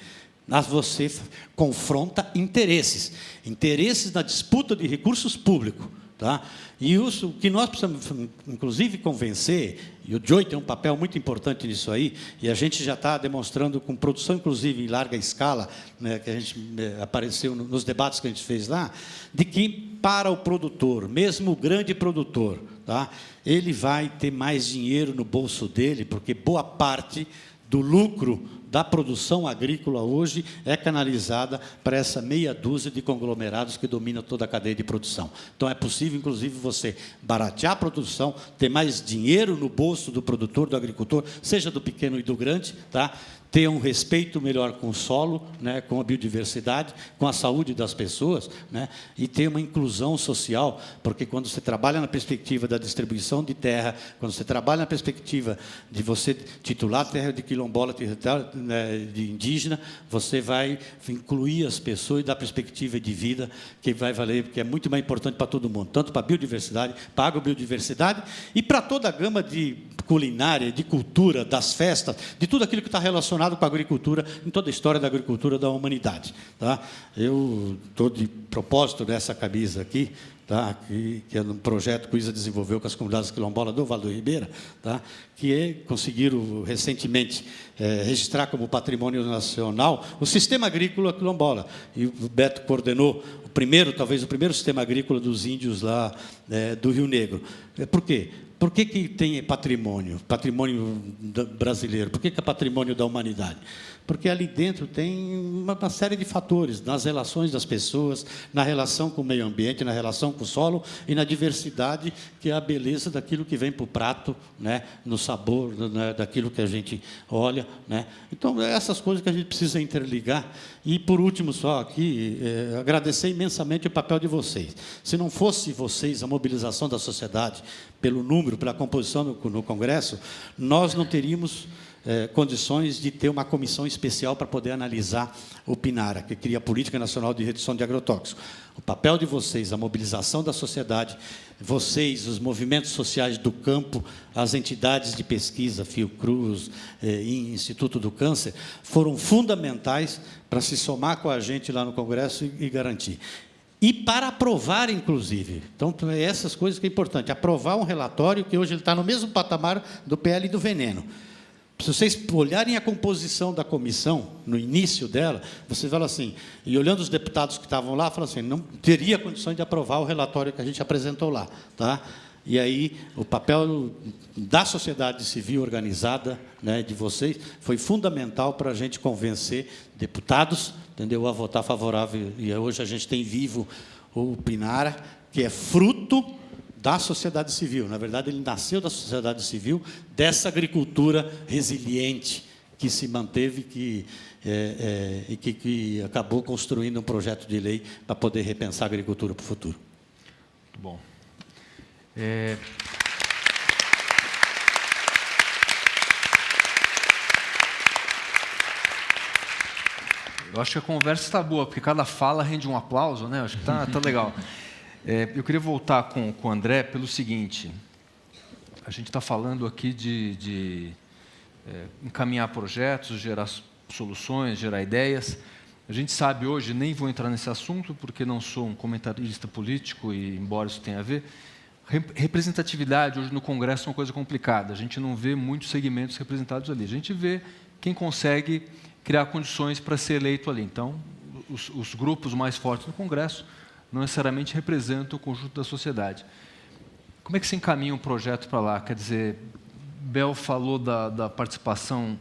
Mas você confronta interesses. Interesses na disputa de recursos públicos. Tá? E o que nós precisamos, inclusive, convencer, e o Joey tem um papel muito importante nisso aí, e a gente já está demonstrando com produção, inclusive, em larga escala, né, que a gente apareceu nos debates que a gente fez lá, de que, para o produtor, mesmo o grande produtor, tá, ele vai ter mais dinheiro no bolso dele, porque boa parte do lucro da produção agrícola hoje é canalizada para essa meia dúzia de conglomerados que dominam toda a cadeia de produção. Então, é possível, inclusive, você baratear a produção, ter mais dinheiro no bolso do produtor, do agricultor, seja do pequeno e do grande, tá? Ter um respeito melhor com o solo, né, com a biodiversidade, com a saúde das pessoas, né, e ter uma inclusão social, porque quando você trabalha na perspectiva da distribuição de terra, quando você trabalha na perspectiva de você titular terra de quilombola, né, de indígena, você vai incluir as pessoas e dar perspectiva de vida que vai valer, porque é muito mais importante para todo mundo, tanto para a biodiversidade, para a agrobiodiversidade e para toda a gama de culinária, de cultura, das festas, de tudo aquilo que está relacionado com a agricultura, em toda a história da agricultura da humanidade. Tá? Eu estou de propósito nessa camisa aqui, tá? que é um projeto que o ISA desenvolveu com as comunidades quilombolas do Vale do Ribeira, tá? Que conseguiram recentemente registrar como patrimônio nacional o sistema agrícola quilombola. E o Beto coordenou o primeiro, talvez o primeiro sistema agrícola dos índios lá do Rio Negro. Por quê? Por que tem patrimônio brasileiro? Por que é patrimônio da humanidade? Porque ali dentro tem uma série de fatores, nas relações das pessoas, na relação com o meio ambiente, na relação com o solo e na diversidade, que é a beleza daquilo que vem para o prato, né, no sabor, né, daquilo que a gente olha. Né? Então, essas coisas que a gente precisa interligar. E, por último, só aqui, agradecer imensamente o papel de vocês. Se não fosse vocês, a mobilização da sociedade, pelo número, pela composição no Congresso, nós não teríamos condições de ter uma comissão especial para poder analisar o PNARA, que cria a Política Nacional de Redução de Agrotóxicos. O papel de vocês, a mobilização da sociedade, vocês, os movimentos sociais do campo, as entidades de pesquisa, Fiocruz, Instituto do Câncer, foram fundamentais para se somar com a gente lá no Congresso e garantir. E para aprovar, inclusive. Então, essas coisas que é importante. Aprovar um relatório que hoje ele está no mesmo patamar do PL do veneno. Se vocês olharem a composição da comissão, no início dela, você fala assim, e olhando os deputados que estavam lá, fala assim, não teria condições de aprovar o relatório que a gente apresentou lá. Tá? E aí, o papel da sociedade civil organizada, né, de vocês, foi fundamental para a gente convencer deputados, entendeu, a votar favorável. E hoje a gente tem vivo o PNARA, que é fruto da sociedade civil. Na verdade, ele nasceu da sociedade civil, dessa agricultura resiliente que se manteve e que acabou construindo um projeto de lei para poder repensar a agricultura para o futuro. Muito bom. Eu acho que a conversa está boa, porque cada fala rende um aplauso, né? Eu acho que tá legal. Eu queria voltar com o André pelo seguinte. A gente está falando aqui de encaminhar projetos, gerar soluções, gerar ideias. A gente sabe hoje, nem vou entrar nesse assunto, porque não sou um comentarista político, e embora isso tenha a ver, representatividade hoje no Congresso é uma coisa complicada. A gente não vê muitos segmentos representados ali. A gente vê quem consegue criar condições para ser eleito ali. Então, os grupos mais fortes do Congresso não necessariamente representam o conjunto da sociedade. Como é que se encaminha um projeto para lá? Quer dizer, Bel falou da participação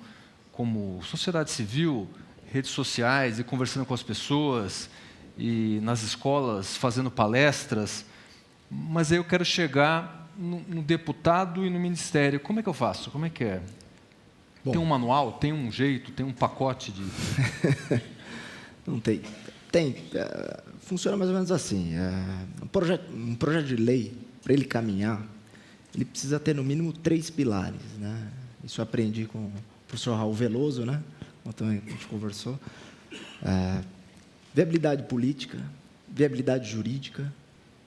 como sociedade civil, redes sociais, e conversando com as pessoas, e nas escolas, fazendo palestras, mas aí eu quero chegar no deputado e no ministério. Como é que eu faço? Como é que é? Bom, tem um manual? Tem um jeito? Tem um pacote de... Não tem. Tem. Funciona mais ou menos assim. Um projeto de lei, para ele caminhar, ele precisa ter, no mínimo, 3 pilares. Né? Isso eu aprendi com o professor Raul Veloso, né? Ontem a gente conversou. Viabilidade política, viabilidade jurídica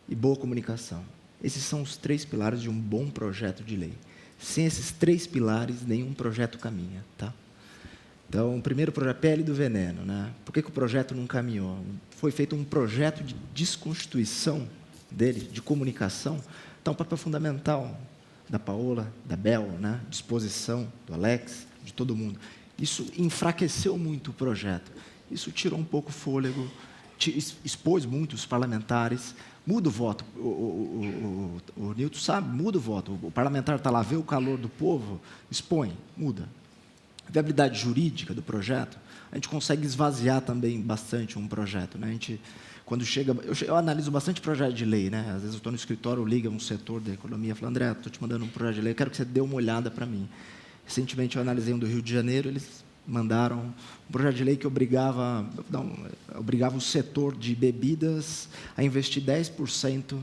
e boa comunicação. Esses são os 3 pilares de um bom projeto de lei. Sem esses 3 pilares, nenhum projeto caminha. Tá? Então, o primeiro projeto, pele do veneno. Né? Por que o projeto não caminhou? Foi feito um projeto de desconstituição dele, de comunicação. Então, um papel fundamental da Paola, da Bel, né? Disposição do Alex, de todo mundo. Isso enfraqueceu muito o projeto. Isso tirou um pouco o fôlego, expôs muito os parlamentares, muda o voto. O Nilton sabe, muda o voto. O parlamentar está lá, vê o calor do povo, expõe, muda. A viabilidade jurídica do projeto, a gente consegue esvaziar também bastante um projeto. Né? A gente, quando chega, eu analiso bastante projeto de lei. Né? Às vezes eu estou no escritório, liga um setor da economia e fala, André, estou te mandando um projeto de lei, eu quero que você dê uma olhada para mim. Recentemente eu analisei um do Rio de Janeiro, eles mandaram um projeto de lei que obrigava o setor de bebidas a investir 10%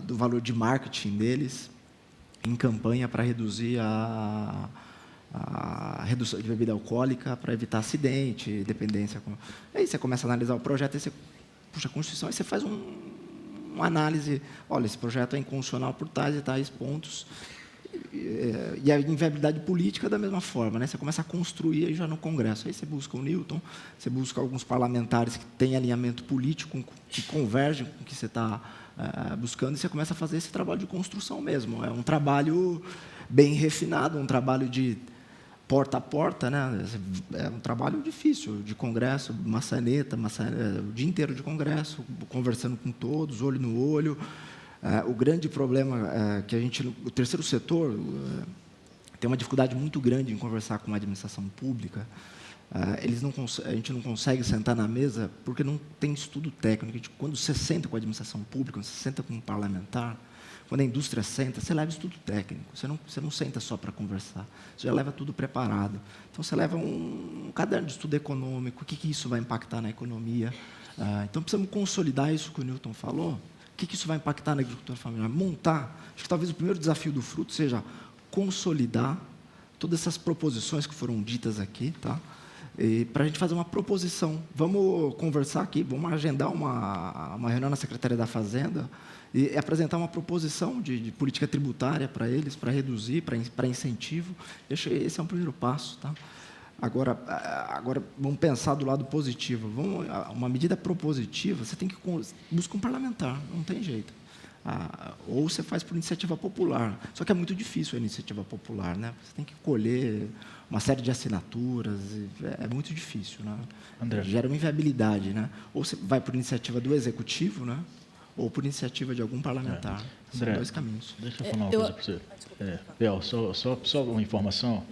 do valor de marketing deles em campanha para reduzir a redução de bebida alcoólica, para evitar acidente, dependência. Aí você começa a analisar o projeto, aí você puxa a Constituição, aí você faz uma análise, olha, esse projeto é inconstitucional por tais e tais pontos, e a inviabilidade política da mesma forma, né? Você começa a construir aí já no Congresso. Aí você busca o Newton, você busca alguns parlamentares que têm alinhamento político, que convergem com o que você está buscando, e você começa a fazer esse trabalho de construção mesmo. É um trabalho bem refinado, um trabalho de porta a porta, né? É um trabalho difícil, de Congresso, maçaneta, o dia inteiro de Congresso, conversando com todos, olho no olho. O grande problema é que o terceiro setor tem uma dificuldade muito grande em conversar com a administração pública. A gente não consegue sentar na mesa porque não tem estudo técnico. Quando você senta com a administração pública, quando você senta com um parlamentar, quando a indústria senta, você leva estudo técnico. Você não senta só para conversar. Você já leva tudo preparado. Então, você leva um caderno de estudo econômico, o que isso vai impactar na economia. Então, precisamos consolidar isso que o Newton falou. O que isso vai impactar na agricultura familiar? Montar. Acho que talvez o primeiro desafio do fruto seja consolidar todas essas proposições que foram ditas aqui, tá? Para a gente fazer uma proposição. Vamos conversar aqui, vamos agendar uma reunião na Secretaria da Fazenda e apresentar uma proposição de política tributária para eles, para reduzir, para incentivo. Esse é um primeiro passo. Tá? Agora, vamos pensar do lado positivo. Uma medida propositiva, você tem que buscar um parlamentar, não tem jeito. Ou você faz por iniciativa popular. Só que é muito difícil a iniciativa popular, né? Você tem que colher uma série de assinaturas, é muito difícil, né? André. Gera uma inviabilidade, né? Ou você vai por iniciativa do executivo, né? Ou por iniciativa de algum parlamentar. São André, 2 caminhos. Deixa eu falar uma coisa para você. Bel, só uma informação.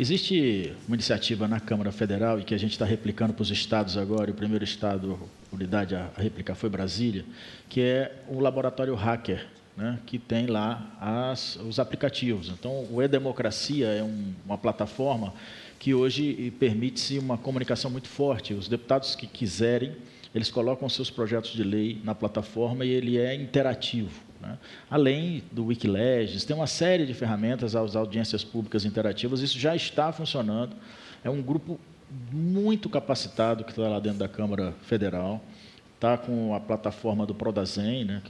Existe uma iniciativa na Câmara Federal e que a gente está replicando para os estados agora, e o primeiro estado, unidade a replicar foi Brasília, que é o laboratório hacker, né, que tem lá os aplicativos. Então, o E-Democracia é uma plataforma que hoje permite-se uma comunicação muito forte. Os deputados que quiserem, eles colocam seus projetos de lei na plataforma e ele é interativo. Né? Além do Wikileges, tem uma série de ferramentas, as audiências públicas interativas, isso já está funcionando. É um grupo muito capacitado que está lá dentro da Câmara Federal, está com a plataforma do Prodazem, né,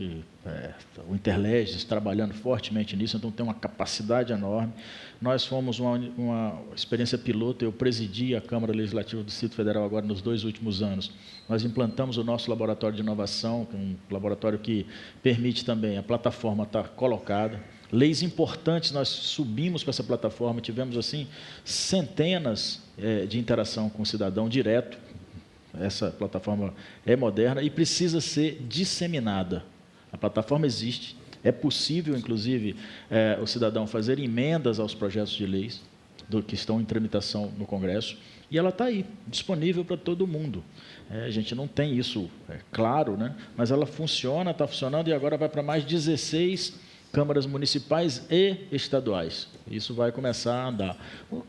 o Interleges trabalhando fortemente nisso, então tem uma capacidade enorme. Nós fomos uma experiência piloto, eu presidi a Câmara Legislativa do Distrito Federal agora nos 2 últimos anos. Nós implantamos o nosso laboratório de inovação, que é um laboratório que permite também, a plataforma estar colocada. Leis importantes, nós subimos para essa plataforma, tivemos assim centenas de interação com o cidadão direto. Essa plataforma é moderna e precisa ser disseminada. A plataforma existe, é possível, inclusive, o cidadão fazer emendas aos projetos de leis que estão em tramitação no Congresso, e ela está aí, disponível para todo mundo. A gente não tem isso claro, né? Mas ela funciona, está funcionando, e agora vai para mais 16 câmaras municipais e estaduais. Isso vai começar a andar.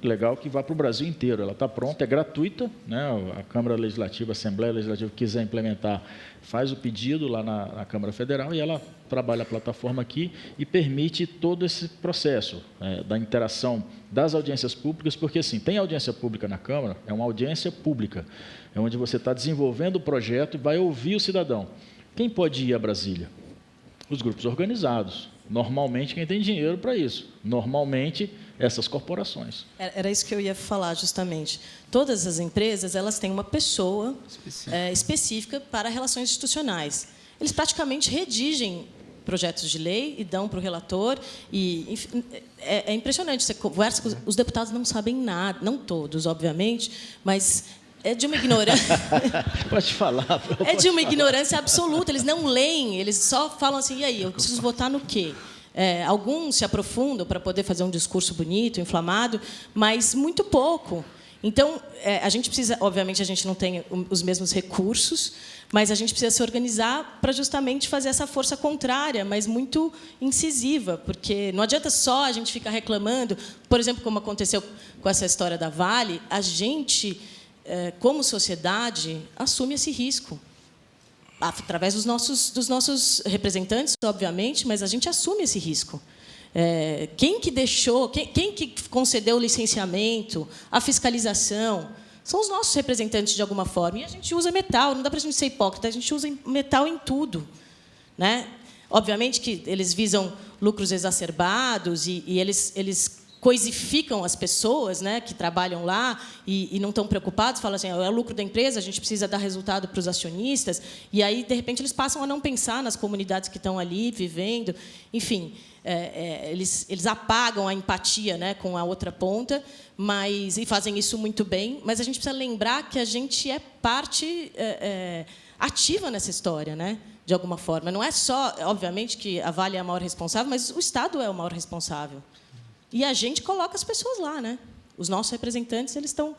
Legal que vai para o Brasil inteiro. Ela está pronta, é gratuita, né? A Câmara Legislativa, a Assembleia Legislativa, que quiser implementar, faz o pedido lá na Câmara Federal e ela trabalha a plataforma aqui e permite todo esse processo da interação das audiências públicas, porque, assim, tem audiência pública na Câmara, é uma audiência pública, é onde você está desenvolvendo o projeto e vai ouvir o cidadão. Quem pode ir a Brasília? Os grupos organizados. Normalmente, quem tem dinheiro para isso. Normalmente, essas corporações. Era isso que eu ia falar, justamente. Todas as empresas, elas têm uma pessoa específica para relações institucionais. Eles praticamente redigem projetos de lei e dão para o relator. E, enfim, é impressionante. Você conversa com os deputados, não sabem nada, não todos, obviamente, mas é de uma ignorância. Pode falar. É de uma ignorância absoluta. Eles não leem, eles só falam assim: e aí, eu preciso votar no quê? Alguns se aprofundam para poder fazer um discurso bonito, inflamado, mas muito pouco. Então, a gente precisa, obviamente, a gente não tem os mesmos recursos, mas a gente precisa se organizar para justamente fazer essa força contrária, mas muito incisiva, porque não adianta só a gente ficar reclamando. Por exemplo, como aconteceu com essa história da Vale, a gente, como sociedade, assume esse risco. Através dos nossos representantes, obviamente, mas a gente assume esse risco. Quem que deixou, quem que concedeu o licenciamento, a fiscalização, são os nossos representantes de alguma forma. E a gente usa metal, não dá para a gente ser hipócrita, a gente usa metal em tudo, né? Obviamente que eles visam lucros exacerbados e eles coisificam as pessoas, né, que trabalham lá e não estão preocupados, falam assim: é o lucro da empresa, a gente precisa dar resultado para os acionistas, e aí, de repente, eles passam a não pensar nas comunidades que estão ali vivendo. Enfim, eles apagam a empatia, né, com a outra ponta, e fazem isso muito bem, mas a gente precisa lembrar que a gente é parte ativa nessa história, né, de alguma forma. Não é só, obviamente, que a Vale é a maior responsável, mas o Estado é o maior responsável. E a gente coloca as pessoas lá, né? Os nossos representantes, eles estão,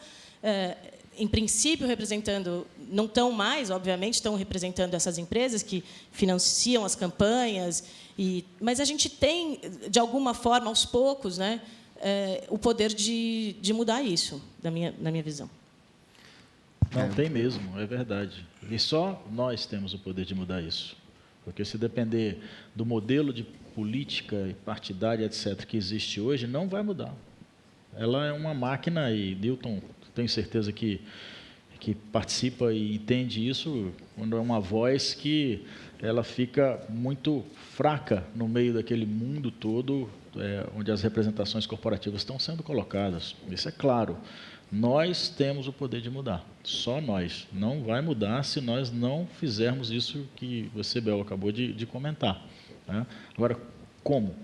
em princípio, representando, não estão mais, obviamente, estão representando essas empresas que financiam as campanhas, mas a gente tem, de alguma forma, aos poucos, né, o poder de mudar isso, na minha visão. Não, tem mesmo, é verdade. E só nós temos o poder de mudar isso. Porque se depender do modelo de política partidária, etc., que existe hoje, não vai mudar. Ela é uma máquina, e Newton, tenho certeza que participa e entende isso, quando é uma voz que ela fica muito fraca no meio daquele mundo todo, onde as representações corporativas estão sendo colocadas. Isso é claro. Nós temos o poder de mudar, só nós. Não vai mudar se nós não fizermos isso que você, Bel, acabou de comentar. Né? Agora, como?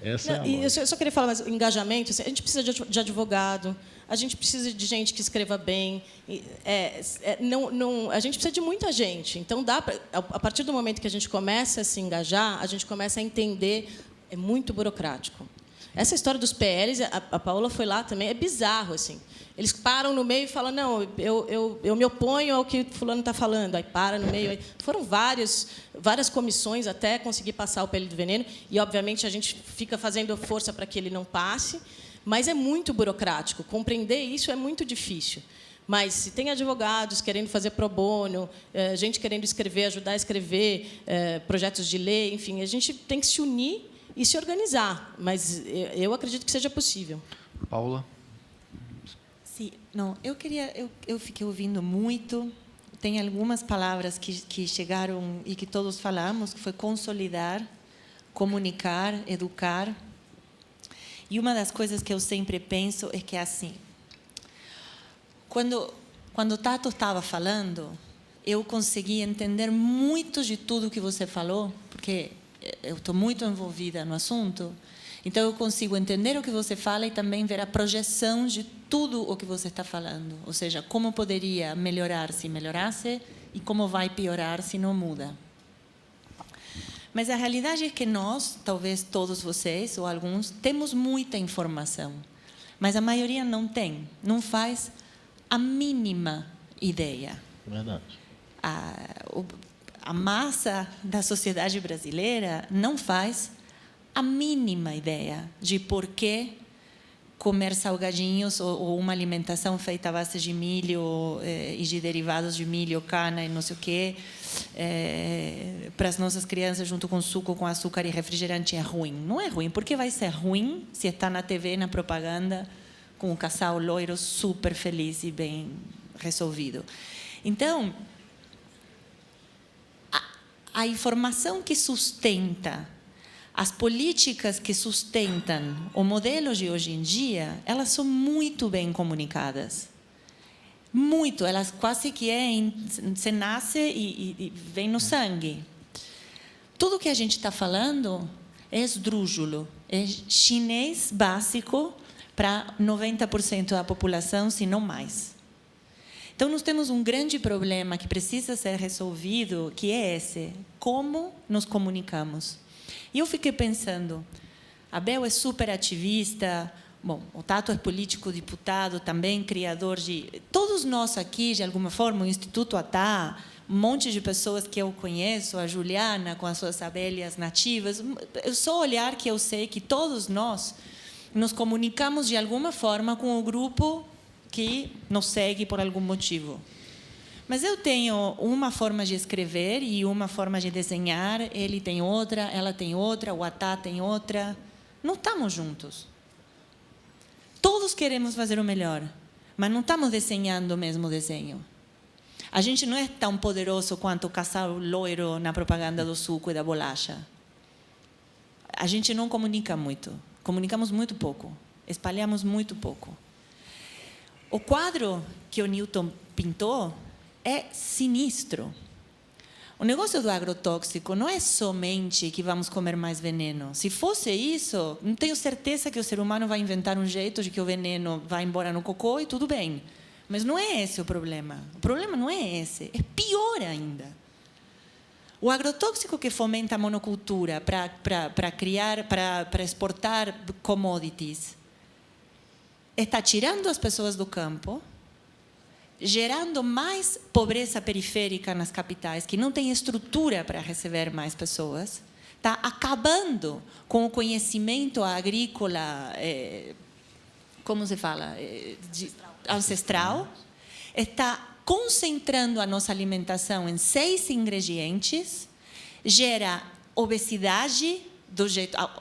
Essa é a lógica. Eu só queria falar, mas o engajamento, a gente precisa de advogado, a gente precisa de gente que escreva bem, a gente precisa de muita gente. Então, a partir do momento que a gente começa a se engajar, a gente começa a entender, é muito burocrático. Essa história dos PLs, a Paola foi lá também, é bizarro, assim. Eles param no meio e falam: não, eu me oponho ao que fulano está falando. Aí para no meio. Foram várias comissões até conseguir passar o PL do veneno. E, obviamente, a gente fica fazendo força para que ele não passe. Mas é muito burocrático. Compreender isso é muito difícil. Mas, se tem advogados querendo fazer pro bono, gente querendo escrever, ajudar a escrever, projetos de lei, enfim, a gente tem que se unir e se organizar. Mas eu acredito que seja possível. Paula? Sim, não, eu fiquei ouvindo muito. Tem algumas palavras que chegaram e que todos falamos, que foi consolidar, comunicar, educar. E uma das coisas que eu sempre penso é que é assim: quando o Tato estava falando, eu consegui entender muito de tudo que você falou, porque eu estou muito envolvida no assunto. Então, eu consigo entender o que você fala e também ver a projeção de tudo o que você está falando. Ou seja, como poderia melhorar se melhorasse e como vai piorar se não muda. Mas a realidade é que nós, talvez todos vocês ou alguns, temos muita informação. Mas a maioria não tem, não faz a mínima ideia. Verdade. A massa da sociedade brasileira não faz a mínima ideia de por que comer salgadinhos ou uma alimentação feita à base de milho e de derivados de milho, cana e não sei o quê, para as nossas crianças, junto com suco, com açúcar e refrigerante, é ruim. Não é ruim. Por que vai ser ruim se está na TV, na propaganda, com um casal loiro super feliz e bem resolvido? Então, a informação que sustenta as políticas que sustentam o modelo de hoje em dia, elas são muito bem comunicadas. Muito, elas quase que se nasce e vem no sangue. Tudo que a gente está falando é esdrúxulo, é chinês básico para 90% da população, se não mais. Então, nós temos um grande problema que precisa ser resolvido, que é esse: como nos comunicamos. E eu fiquei pensando, a Bel é super ativista, bom, o Tato é político, deputado, também criador de... Todos nós aqui, de alguma forma, o Instituto Atá, um monte de pessoas que eu conheço, a Juliana com as suas abelhas nativas, é só olhar que eu sei que todos nós nos comunicamos de alguma forma com o grupo que nos segue por algum motivo. Mas eu tenho uma forma de escrever e uma forma de desenhar, ele tem outra, ela tem outra, o Atá tem outra. Não estamos juntos. Todos queremos fazer o melhor, mas não estamos desenhando o mesmo desenho. A gente não é tão poderoso quanto o casal loiro na propaganda do suco e da bolacha. A gente não comunica muito. Comunicamos muito pouco. Espalhamos muito pouco. O quadro que o Newton pintou é sinistro. O negócio do agrotóxico não é somente que vamos comer mais veneno. Se fosse isso, não tenho certeza que o ser humano vai inventar um jeito de que o veneno vá embora no cocô e tudo bem. Mas não é esse o problema. O problema não é esse. É pior ainda. O agrotóxico que fomenta a monocultura para exportar commodities está tirando as pessoas do campo, gerando mais pobreza periférica nas capitais, que não tem estrutura para receber mais pessoas, está acabando com o conhecimento agrícola, como se fala, ancestral, está concentrando a nossa alimentação em 6 ingredientes, gera obesidade,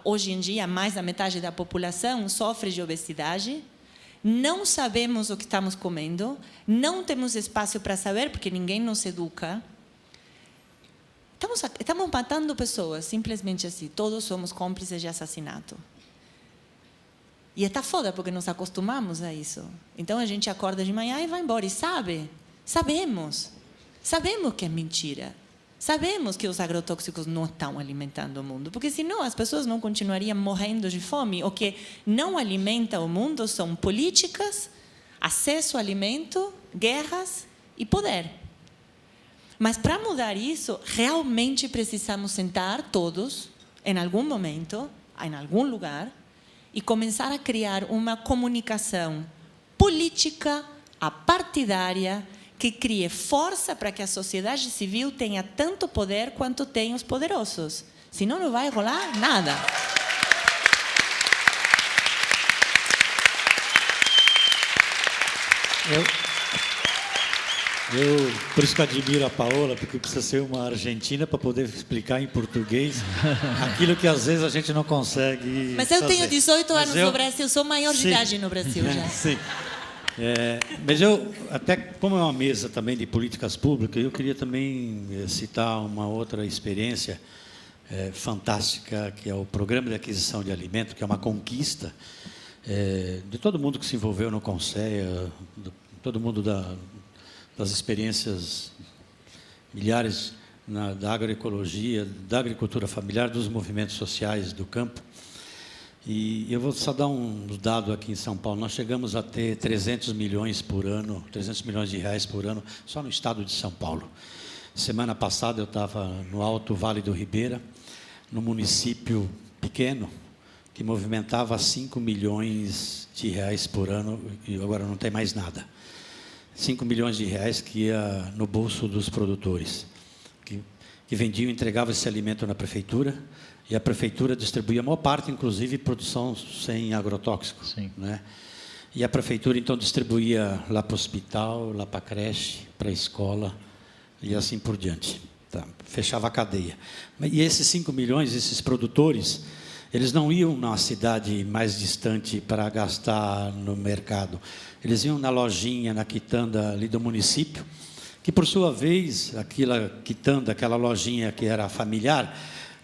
hoje em dia mais da metade da população sofre de obesidade. Não sabemos o que estamos comendo, não temos espaço para saber, porque ninguém nos educa. Estamos matando pessoas, simplesmente assim. Todos somos cúmplices de assassinato. E está foda, porque nos acostumamos a isso. Então, a gente acorda de manhã e vai embora. E sabemos que é mentira. Sabemos que os agrotóxicos não estão alimentando o mundo, porque senão as pessoas não continuariam morrendo de fome. O que não alimenta o mundo são políticas, acesso ao alimento, guerras e poder. Mas para mudar isso, realmente precisamos sentar todos, em algum momento, em algum lugar, e começar a criar uma comunicação política, apartidária, que crie força para que a sociedade civil tenha tanto poder quanto tem os poderosos. Senão não vai rolar nada. Por isso que eu admiro a Paola, porque precisa ser uma argentina para poder explicar em português aquilo que às vezes a gente não consegue. Mas eu tenho 18 anos no Brasil, sou maior de idade no Brasil já. Sim. Mas eu, até como é uma mesa também de políticas públicas, eu queria também citar uma outra experiência fantástica, que é o Programa de Aquisição de Alimento, que é uma conquista de todo mundo que se envolveu no CONSEA, todo mundo das experiências milhares da agroecologia, da agricultura familiar, dos movimentos sociais do campo. E eu vou só dar um dado aqui em São Paulo. Nós chegamos a ter 300 milhões por ano, 300 milhões de reais por ano, só no estado de São Paulo. Semana passada eu estava no Alto Vale do Ribeira, num município pequeno, que movimentava 5 milhões de reais por ano, e agora não tem mais nada. 5 milhões de reais que ia no bolso dos produtores, que vendiam e entregavam esse alimento na prefeitura, e a prefeitura distribuía a maior parte, inclusive, produção sem agrotóxico. Sim. Né? E a prefeitura, então, distribuía lá para o hospital, lá para a creche, para a escola, e assim por diante. Tá? Fechava a cadeia. E esses 5 milhões, esses produtores, eles não iam na cidade mais distante para gastar no mercado. Eles iam na lojinha, na quitanda ali do município, que, por sua vez, aquela quitanda, aquela lojinha que era familiar,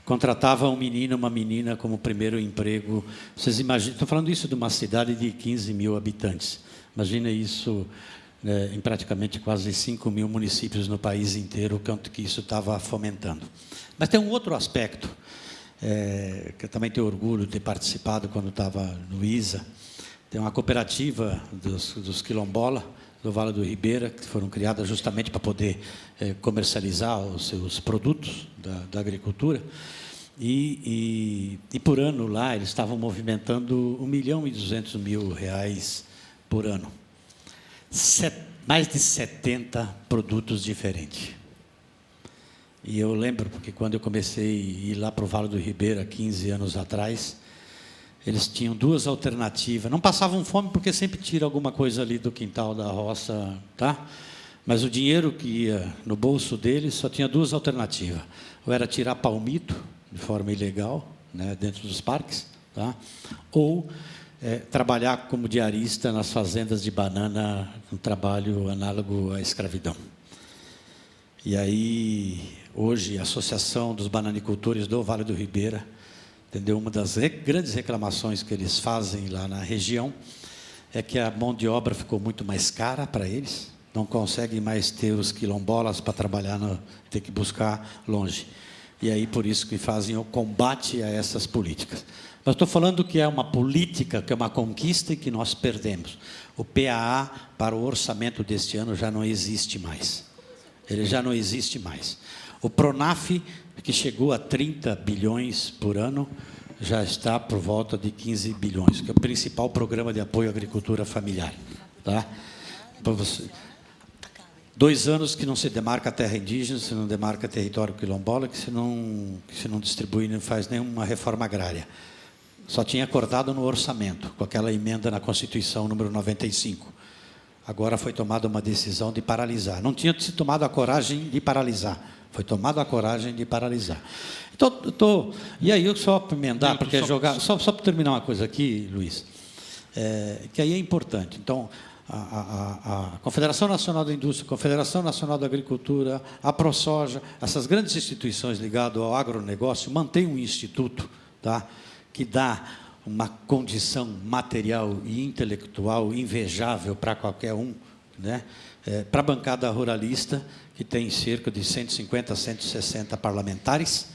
contratava um menino, uma menina como primeiro emprego. Vocês imaginam, estou falando isso de uma cidade de 15 mil habitantes. Imagina isso em praticamente quase 5 mil municípios no país inteiro, o quanto que isso estava fomentando. Mas tem um outro aspecto, que eu também tenho orgulho de ter participado quando estava no ISA. Tem uma cooperativa dos quilombola, do Vale do Ribeira, que foram criadas justamente para poder comercializar os seus produtos da agricultura. E por ano lá, eles estavam movimentando R$1.200.000 por ano. Mais de 70 produtos diferentes. E eu lembro, porque quando eu comecei a ir lá para o Vale do Ribeira, 15 anos atrás, eles tinham 2 alternativas. Não passavam fome, porque sempre tira alguma coisa ali do quintal da roça, tá? Mas o dinheiro que ia no bolso deles só tinha 2 alternativas. Ou era tirar palmito, de forma ilegal, né, dentro dos parques, tá? Ou trabalhar como diarista nas fazendas de banana, um trabalho análogo à escravidão. E aí, hoje, a Associação dos Bananicultores do Vale do Ribeira, entendeu? Uma das grandes reclamações que eles fazem lá na região é que a mão de obra ficou muito mais cara para eles, não conseguem mais ter os quilombolas para trabalhar, ter que buscar longe. E aí, por isso que fazem o combate a essas políticas. Mas estou falando que é uma política, que é uma conquista e que nós perdemos. O PAA para o orçamento deste ano já não existe mais. Ele já não existe mais. O PRONAF, que chegou a 30 bilhões por ano, já está por volta de 15 bilhões, que é o principal programa de apoio à agricultura familiar. Tá? 2 anos que não se demarca terra indígena, se não demarca território quilombola, que se não distribui, não faz nenhuma reforma agrária. Só tinha acordado no orçamento, com aquela emenda na Constituição número 95. Agora foi tomada uma decisão de paralisar. Não tinha se tomado a coragem de paralisar. Foi tomada a coragem de paralisar. Então, e aí eu só para emendar, porque só para terminar uma coisa aqui, Luiz, que aí é importante. Então, a Confederação Nacional da Indústria, a Confederação Nacional da Agricultura, a ProSoja, essas grandes instituições ligadas ao agronegócio, mantêm um instituto, tá, que dá uma condição material e intelectual invejável para qualquer um, né? Para a bancada ruralista, que tem cerca de 150 a 160 parlamentares.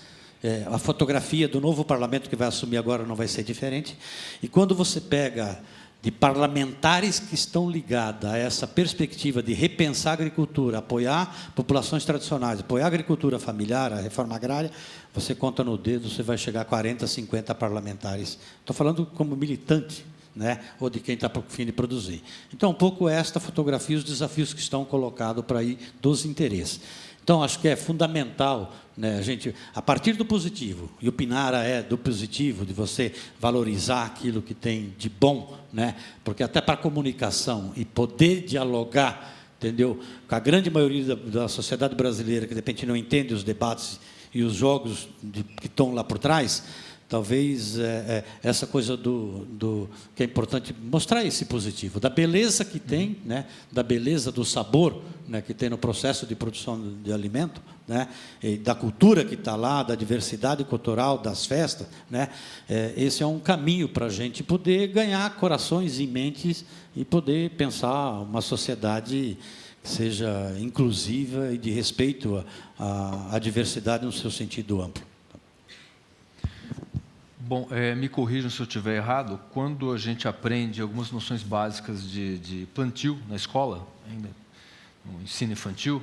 A fotografia do novo parlamento que vai assumir agora não vai ser diferente. E quando você pega de parlamentares que estão ligados a essa perspectiva de repensar a agricultura, apoiar populações tradicionais, apoiar a agricultura familiar, a reforma agrária, você conta no dedo, você vai chegar a 40, 50 parlamentares. Estou falando como militante, né? Ou de quem está por fim de produzir. Então, um pouco esta fotografia, os desafios que estão colocados para aí dos interesses. Então, acho que é fundamental, né, a gente, a partir do positivo, e o Pinara é do positivo, de você valorizar aquilo que tem de bom, né, porque até para a comunicação e poder dialogar, entendeu, com a grande maioria da sociedade brasileira, que de repente não entende os debates e os jogos que estão lá por trás, talvez essa coisa que é importante mostrar esse positivo, da beleza que tem, né, da beleza do sabor, né, que tem no processo de produção de alimento, né, e da cultura que está lá, da diversidade cultural, das festas, né, esse é um caminho para a gente poder ganhar corações e mentes e poder pensar uma sociedade que seja inclusiva e de respeito à diversidade no seu sentido amplo. Bom, me corrijam se eu estiver errado, quando a gente aprende algumas noções básicas de plantio na escola, ainda no ensino infantil,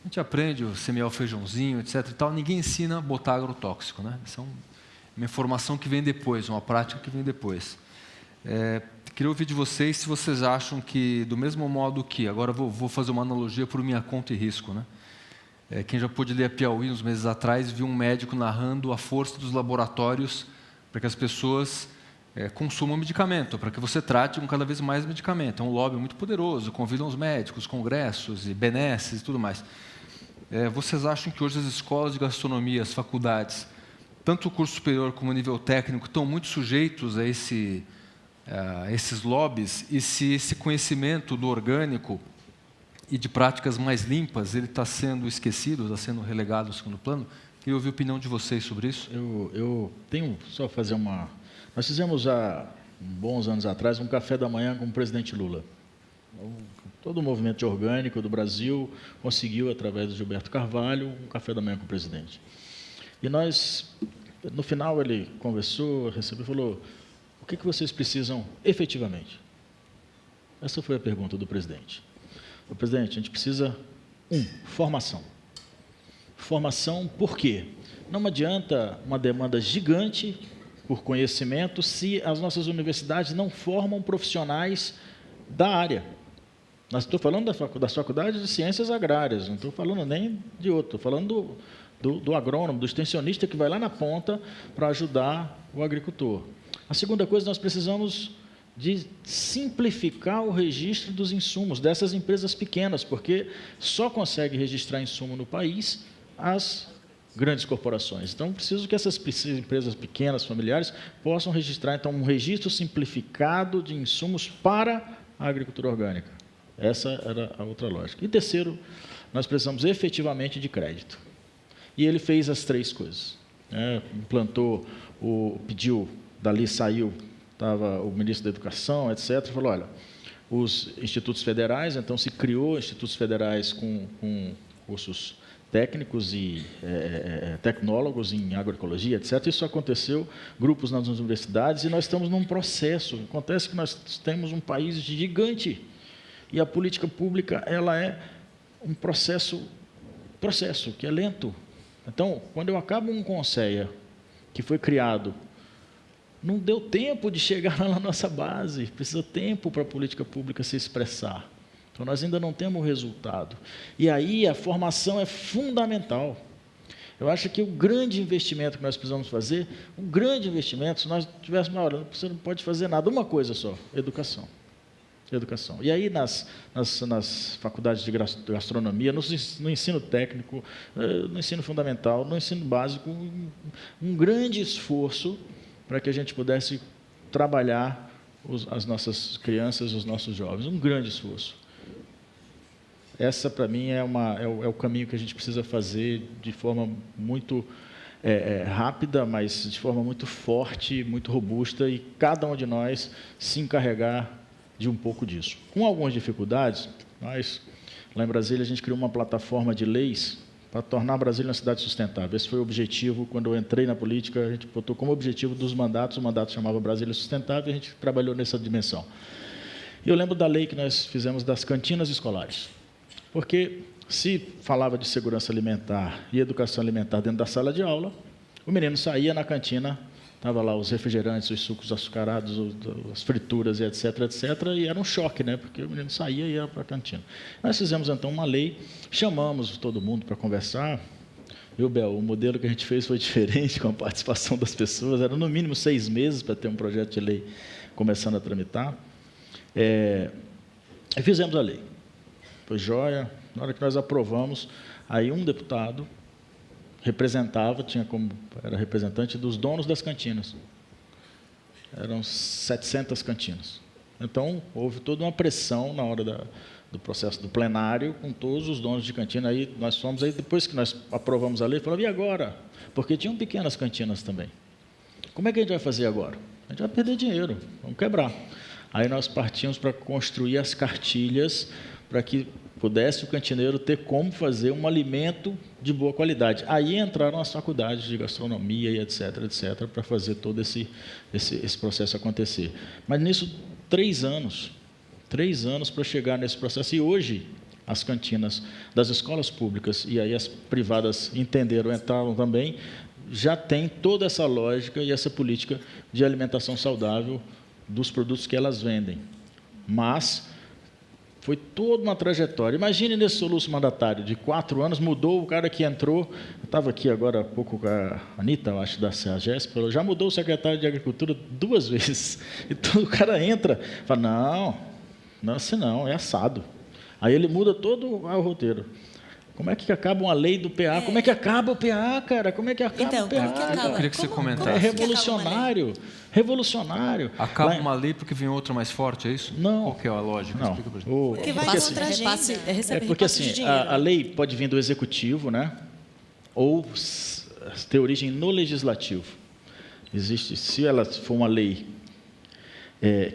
a gente aprende a semear o feijãozinho, etc. e tal, ninguém ensina a botar agrotóxico, né? Isso é uma informação que vem depois, uma prática que vem depois. Queria ouvir de vocês se vocês acham que, do mesmo modo que, agora vou fazer uma analogia por minha conta e risco, né? Quem já pôde ler a Piauí uns meses atrás, viu um médico narrando a força dos laboratórios para que as pessoas consumam medicamento, para que você trate com cada vez mais medicamento. É um lobby muito poderoso, convidam os médicos, congressos e benesses e tudo mais. Vocês acham que hoje as escolas de gastronomia, as faculdades, tanto o curso superior como o nível técnico, estão muito sujeitos a esses lobbies, e se esse conhecimento do orgânico e de práticas mais limpas ele está sendo esquecido, está sendo relegado ao segundo plano? Queria ouvir a opinião de vocês sobre isso. Eu tenho só fazer uma... Nós fizemos há bons anos atrás um café da manhã com o presidente Lula. Todo o movimento orgânico do Brasil conseguiu, através do Gilberto Carvalho, um café da manhã com o presidente. E nós, no final, ele conversou, recebeu e falou: o que vocês precisam efetivamente? Essa foi a pergunta do presidente. O presidente, a gente precisa, formação. Formação por quê? Não adianta uma demanda gigante por conhecimento se as nossas universidades não formam profissionais da área. Estou falando das faculdades de ciências agrárias, não estou falando nem de outro, estou falando do agrônomo, do extensionista que vai lá na ponta para ajudar o agricultor. A segunda coisa, nós precisamos de simplificar o registro dos insumos dessas empresas pequenas, porque só consegue registrar insumo no país as grandes corporações. Então, preciso que essas empresas pequenas, familiares, possam registrar, então, um registro simplificado de insumos para a agricultura orgânica. Essa era a outra lógica. E terceiro, nós precisamos efetivamente de crédito. E ele fez as três coisas. Implantou, pediu, dali saiu, estava o ministro da Educação, etc., falou: olha, os institutos federais, então se criou institutos federais com cursos técnicos e tecnólogos em agroecologia, etc. Isso aconteceu, grupos nas universidades, e nós estamos num processo. Acontece que nós temos um país gigante, e a política pública ela é um processo que é lento. Então, quando eu acabo um Conceia, que foi criado, não deu tempo de chegar lá na nossa base, precisa tempo para a política pública se expressar. Então, nós ainda não temos o resultado. E aí a formação é fundamental. Eu acho que o grande investimento que nós precisamos fazer, se nós tivéssemos, olha, você não pode fazer nada, uma coisa só: educação. E aí, nas faculdades de gastronomia, no ensino técnico, no ensino fundamental, no ensino básico, um grande esforço para que a gente pudesse trabalhar as nossas crianças, os nossos jovens. Um grande esforço. Essa, para mim, é o caminho que a gente precisa fazer de forma muito rápida, mas de forma muito forte, muito robusta, e cada um de nós se encarregar de um pouco disso. Com algumas dificuldades, mas lá em Brasília a gente criou uma plataforma de leis para tornar Brasília uma cidade sustentável. Esse foi o objetivo. Quando eu entrei na política, a gente botou como objetivo dos mandatos, o mandato chamava Brasília Sustentável, e a gente trabalhou nessa dimensão. E eu lembro da lei que nós fizemos das cantinas escolares, porque se falava de segurança alimentar e educação alimentar dentro da sala de aula, o menino saía na cantina, estava lá os refrigerantes, os sucos açucarados, as frituras, etc., e era um choque, né? Porque o menino saía e ia para a cantina. Nós fizemos, então, uma lei, chamamos todo mundo para conversar. Bel, o modelo que a gente fez foi diferente, com a participação das pessoas, era no mínimo 6 meses para ter um projeto de lei começando a tramitar. E fizemos a lei. Foi jóia. Na hora que nós aprovamos, aí um deputado era representante dos donos das cantinas. Eram 700 cantinas. Então, houve toda uma pressão na hora do processo do plenário, com todos os donos de cantina. Aí nós fomos, depois que nós aprovamos a lei, falamos: e agora? Porque tinham pequenas cantinas também. Como é que a gente vai fazer agora? A gente vai perder dinheiro, vamos quebrar. Aí nós partimos para construir as cartilhas para que pudesse o cantineiro ter como fazer um alimento de boa qualidade. Aí entraram as faculdades de gastronomia e etc., para fazer todo esse processo acontecer. Mas nisso, 3 anos. 3 anos para chegar nesse processo. E hoje, as cantinas das escolas públicas, e aí as privadas entraram também, já tem toda essa lógica e essa política de alimentação saudável dos produtos que elas vendem. Mas foi toda uma trajetória. Imagine nesse soluço mandatário de 4 anos, mudou o cara que entrou. Eu estava aqui agora há pouco com a Anitta, eu acho, da CEAGESP, já mudou o secretário de Agricultura 2 vezes. Então o cara entra e fala: não, assim não, é assado. Aí ele muda todo o roteiro. Como é que acaba uma lei do PA? Como é que acaba o PA, cara? Como é que acaba o PA? Como que acaba? Eu queria que você comentasse. É revolucionário. Revolucionário. Acaba uma lei porque vem outra mais forte, é isso? Não. Qual que é a lógica? Não. Explica pra gente. Porque vai contra a gente. Porque assim, a lei pode vir do executivo, né? Ou ter origem no legislativo. Existe, se ela for uma lei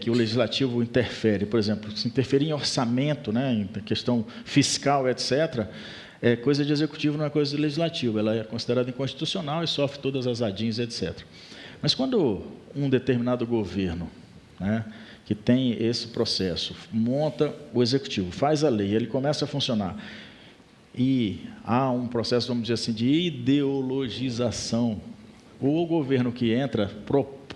que o legislativo interfere, por exemplo, se interferir em orçamento, né, em questão fiscal, etc., é coisa de executivo, não é coisa de legislativo. Ela é considerada inconstitucional e sofre todas as ADIs, etc. Mas quando um determinado governo, né, que tem esse processo, monta o executivo, faz a lei, ele começa a funcionar, e há um processo, vamos dizer assim, de ideologização, o governo que entra,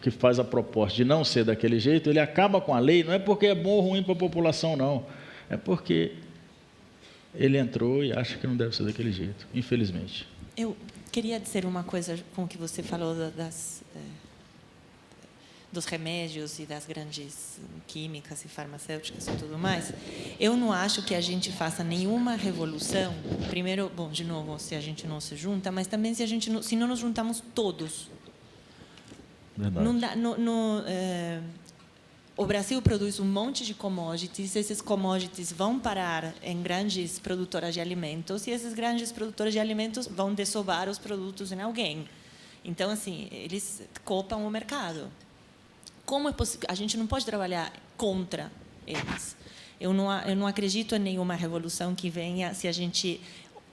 que faz a proposta de não ser daquele jeito, ele acaba com a lei, não é porque é bom ou ruim para a população, não. É porque ele entrou e acha que não deve ser daquele jeito, infelizmente. Eu queria dizer uma coisa com o que você falou dos remédios e das grandes químicas e farmacêuticas e tudo mais. Eu não acho que a gente faça nenhuma revolução. Primeiro, bom, de novo, se a gente não se junta, mas também se não nos juntamos todos. Verdade. Não dá, o Brasil produz um monte de commodities, esses commodities vão parar em grandes produtoras de alimentos e esses grandes produtores de alimentos vão dessovar os produtos em alguém. Então, assim, eles copam o mercado. Como é possível? A gente não pode trabalhar contra eles. Eu não acredito em nenhuma revolução que venha se a gente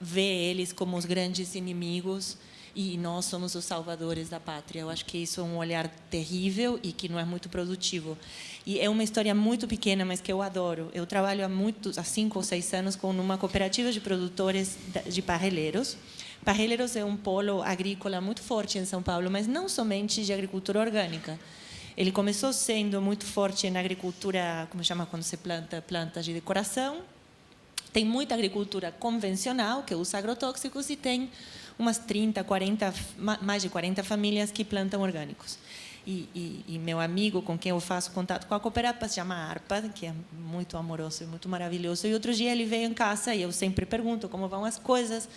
vê eles como os grandes inimigos e nós somos os salvadores da pátria. Eu acho que isso é um olhar terrível e que não é muito produtivo. E é uma história muito pequena, mas que eu adoro. Eu trabalho há 5 ou 6 anos com uma cooperativa de produtores de parreireiros. Parreireiros é um polo agrícola muito forte em São Paulo, mas não somente de agricultura orgânica. Ele começou sendo muito forte na agricultura, como chama quando se planta plantas de decoração. Tem muita agricultura convencional, que usa agrotóxicos, e tem umas 30, 40, mais de 40 famílias que plantam orgânicos. E meu amigo, com quem eu faço contato com a cooperativa, se chama Arpa, que é muito amoroso e muito maravilhoso. E outro dia ele veio em casa e eu sempre pergunto como vão as coisas.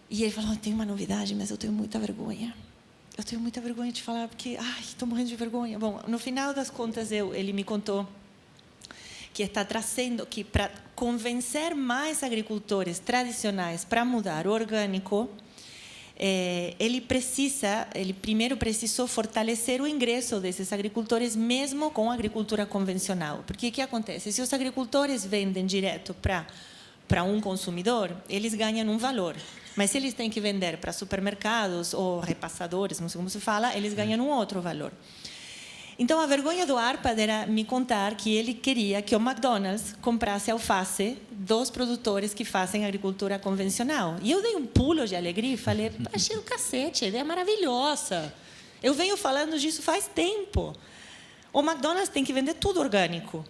E ele falou, tem uma novidade, mas eu tenho muita vergonha. Eu tenho muita vergonha de falar, porque estou morrendo de vergonha. Bom, no final das contas, ele me contou que está trazendo que para convencer mais agricultores tradicionais para mudar o orgânico, ele primeiro precisou fortalecer o ingresso desses agricultores mesmo com a agricultura convencional. Porque o que acontece? Se os agricultores vendem direto para um consumidor, eles ganham um valor. Mas se eles têm que vender para supermercados ou repassadores, não sei como se fala, eles ganham um outro valor. Então, a vergonha do Arpa era me contar que ele queria que o McDonald's comprasse alface dos produtores que fazem agricultura convencional. E eu dei um pulo de alegria e falei, achei do cacete, a ideia é maravilhosa. Eu venho falando disso faz tempo. O McDonald's tem que vender tudo orgânico.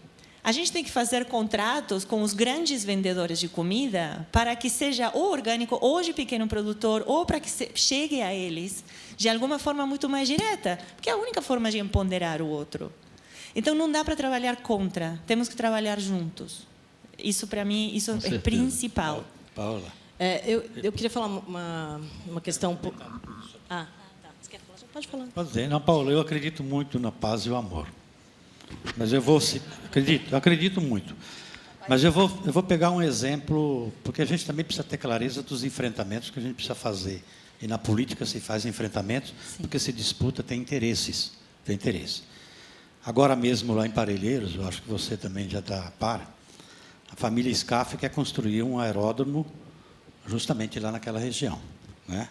A gente tem que fazer contratos com os grandes vendedores de comida para que seja ou orgânico ou de pequeno produtor, ou para que chegue a eles de alguma forma muito mais direta, porque é a única forma de empoderar o outro. Então, não dá para trabalhar contra, temos que trabalhar juntos. Isso, para mim, isso é principal. Paula. Eu queria falar uma questão um pouco... tá. Você quer falar? Pode falar. Pode dizer. Não, Paula, eu acredito muito na paz e o amor. Mas eu acredito muito. Mas eu vou pegar um exemplo, porque a gente também precisa ter clareza dos enfrentamentos que a gente precisa fazer. E na política se faz enfrentamentos, sim, porque se disputa, tem interesses. Tem interesse. Agora mesmo, lá em Parelheiros, eu acho que você também já está a par, a família Scaf quer construir um aeródromo justamente lá naquela região, né?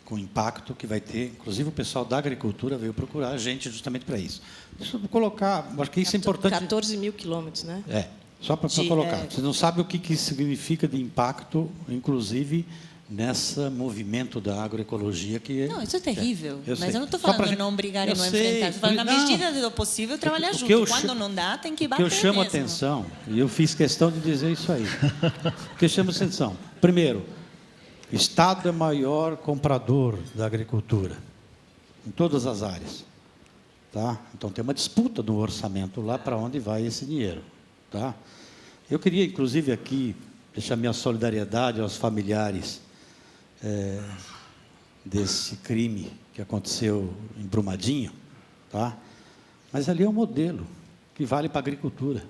Com o impacto que vai ter, inclusive o pessoal da agricultura veio procurar a gente justamente para isso. Deixa eu colocar, acho que isso é importante. 14 mil quilômetros, né? Só para colocar. Você não sabe o que isso significa de impacto, inclusive nesse movimento da agroecologia que... Não, isso é terrível. Eu mas sei. eu não estou falando de não brigar e não enfrentar. Estou falando, na medida do possível, trabalhar junto. Quando não dá, tem que bater mesmo. O que eu chamo a atenção, e eu fiz questão de dizer isso aí, o que chama a atenção, primeiro, o Estado é o maior comprador da agricultura, em todas as áreas. Tá? Então, tem uma disputa no orçamento lá para onde vai esse dinheiro. Tá? Eu queria, inclusive, aqui, deixar minha solidariedade aos familiares desse crime que aconteceu em Brumadinho. Tá? Mas ali é um modelo que vale para a agricultura.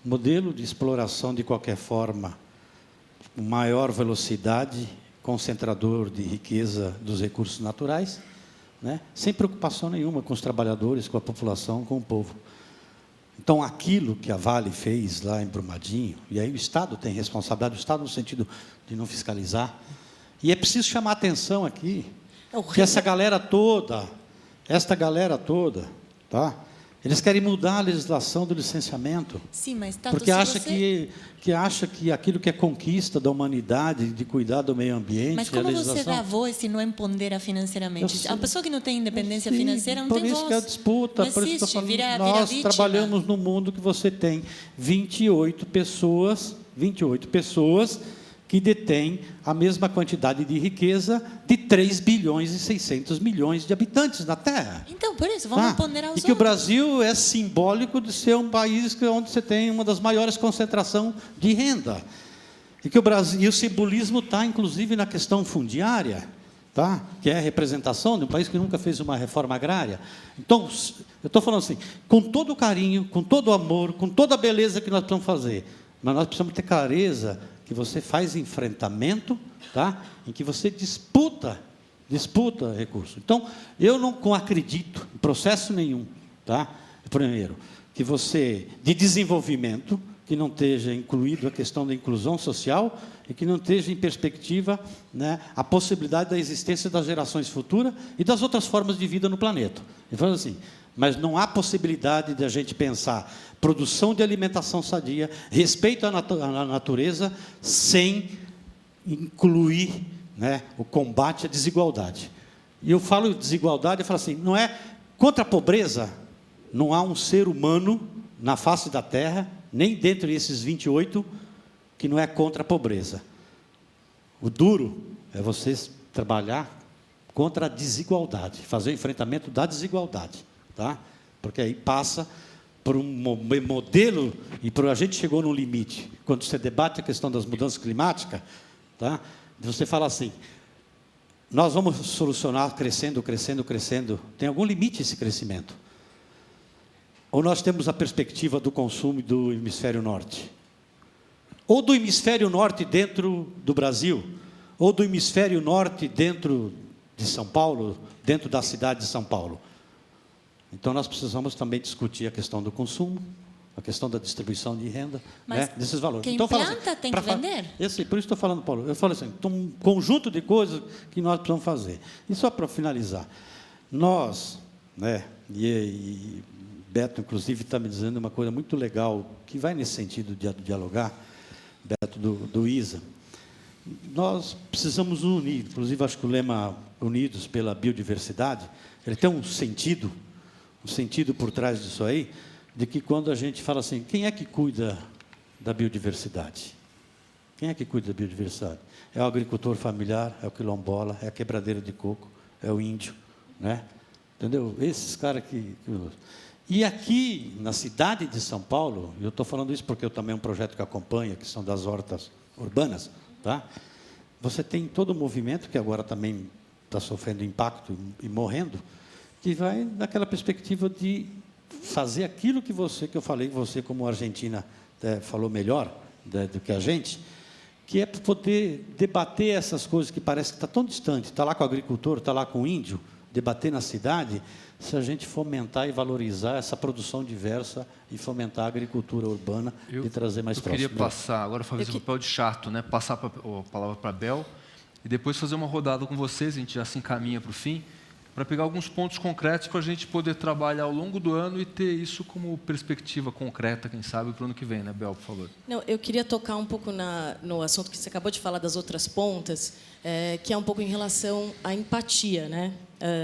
Modelo de exploração de qualquer forma, com maior velocidade, concentrador de riqueza dos recursos naturais, né? Sem preocupação nenhuma com os trabalhadores, com a população, com o povo. Então, aquilo que a Vale fez lá em Brumadinho, e aí o Estado tem responsabilidade, o Estado no sentido de não fiscalizar, e é preciso chamar a atenção aqui, que esta galera toda, tá? Eles querem mudar a legislação do licenciamento. Sim, mas Tato, porque acha que aquilo que é conquista da humanidade, de cuidar do meio ambiente, mas como a legislação... você dá voz se não empodera financeiramente? A pessoa que não tem independência financeira não por tem isso voz. que é a disputa, não por isso que eu existe, falo, vira nós vítima. trabalhamos no mundo que você tem 28 pessoas que detêm a mesma quantidade de riqueza de 3 bilhões e 600 milhões de habitantes na Terra. Então, por isso, vamos ponderar os E que o outros. Brasil é simbólico de ser um país onde você tem uma das maiores concentrações de renda. E que o Brasil, e o simbolismo está, inclusive, na questão fundiária, tá? Que é a representação de um país que nunca fez uma reforma agrária. Então, eu estou falando assim, com todo o carinho, com todo o amor, com toda a beleza que nós precisamos fazer, mas nós precisamos ter clareza que você faz enfrentamento, tá? Em que você disputa recurso. Então, eu não acredito em processo nenhum, tá? Primeiro, que você, de desenvolvimento, que não esteja incluído a questão da inclusão social e que não esteja em perspectiva, né, a possibilidade da existência das gerações futuras e das outras formas de vida no planeta. Então, assim, mas não há possibilidade de a gente pensar produção de alimentação sadia, respeito à natureza, sem incluir, né, o combate à desigualdade. E eu falo desigualdade, eu falo assim, não é contra a pobreza, não há um ser humano na face da Terra, nem dentro desses 28, que não é contra a pobreza. O duro é você trabalhar contra a desigualdade, fazer o enfrentamento da desigualdade, tá? Porque aí passa por um modelo, e a gente chegou no limite, quando você debate a questão das mudanças climáticas, tá? Você fala assim, nós vamos solucionar crescendo, tem algum limite esse crescimento? Ou nós temos a perspectiva do consumo do hemisfério norte? Ou do hemisfério norte dentro do Brasil, ou do hemisfério norte dentro de São Paulo, dentro da cidade de São Paulo. Então, nós precisamos também discutir a questão do consumo, a questão da distribuição de renda, mas né, desses valores. Quem então, planta tem que vender? Por isso estou falando, Paulo, eu falo assim, um conjunto de coisas que nós precisamos fazer. E só para finalizar, nós, né, e Beto, inclusive, está me dizendo uma coisa muito legal, que vai nesse sentido de dialogar, Beto, do ISA. Nós precisamos unir, inclusive, acho que o lema Unidos pela Biodiversidade, ele tem um sentido por trás disso aí, de que quando a gente fala assim, quem é que cuida da biodiversidade? Quem é que cuida da biodiversidade? É o agricultor familiar, é o quilombola, é a quebradeira de coco, é o índio, né? Entendeu? Esses caras que... E aqui, na cidade de São Paulo, eu estou falando isso porque eu também um projeto que acompanha, que são das hortas urbanas, tá? Você tem todo o movimento, que agora também está sofrendo impacto e morrendo, que vai naquela perspectiva de fazer aquilo que eu falei, que você, como argentina, falou melhor do que a gente, que é poder debater essas coisas que parece que está tão distante, está lá com o agricultor, está lá com o índio, debater na cidade, se a gente fomentar e valorizar essa produção diversa e fomentar a agricultura urbana e trazer mais próximo. Eu queria passar, agora fazer o papel de chato, né? Passar a palavra para a Bel e depois fazer uma rodada com vocês, a gente já se encaminha para o fim, para pegar alguns pontos concretos para a gente poder trabalhar ao longo do ano e ter isso como perspectiva concreta, quem sabe, para o ano que vem, né, Bel, por favor? Não, eu queria tocar um pouco no assunto que você acabou de falar das outras pontas, que é um pouco em relação à empatia, né?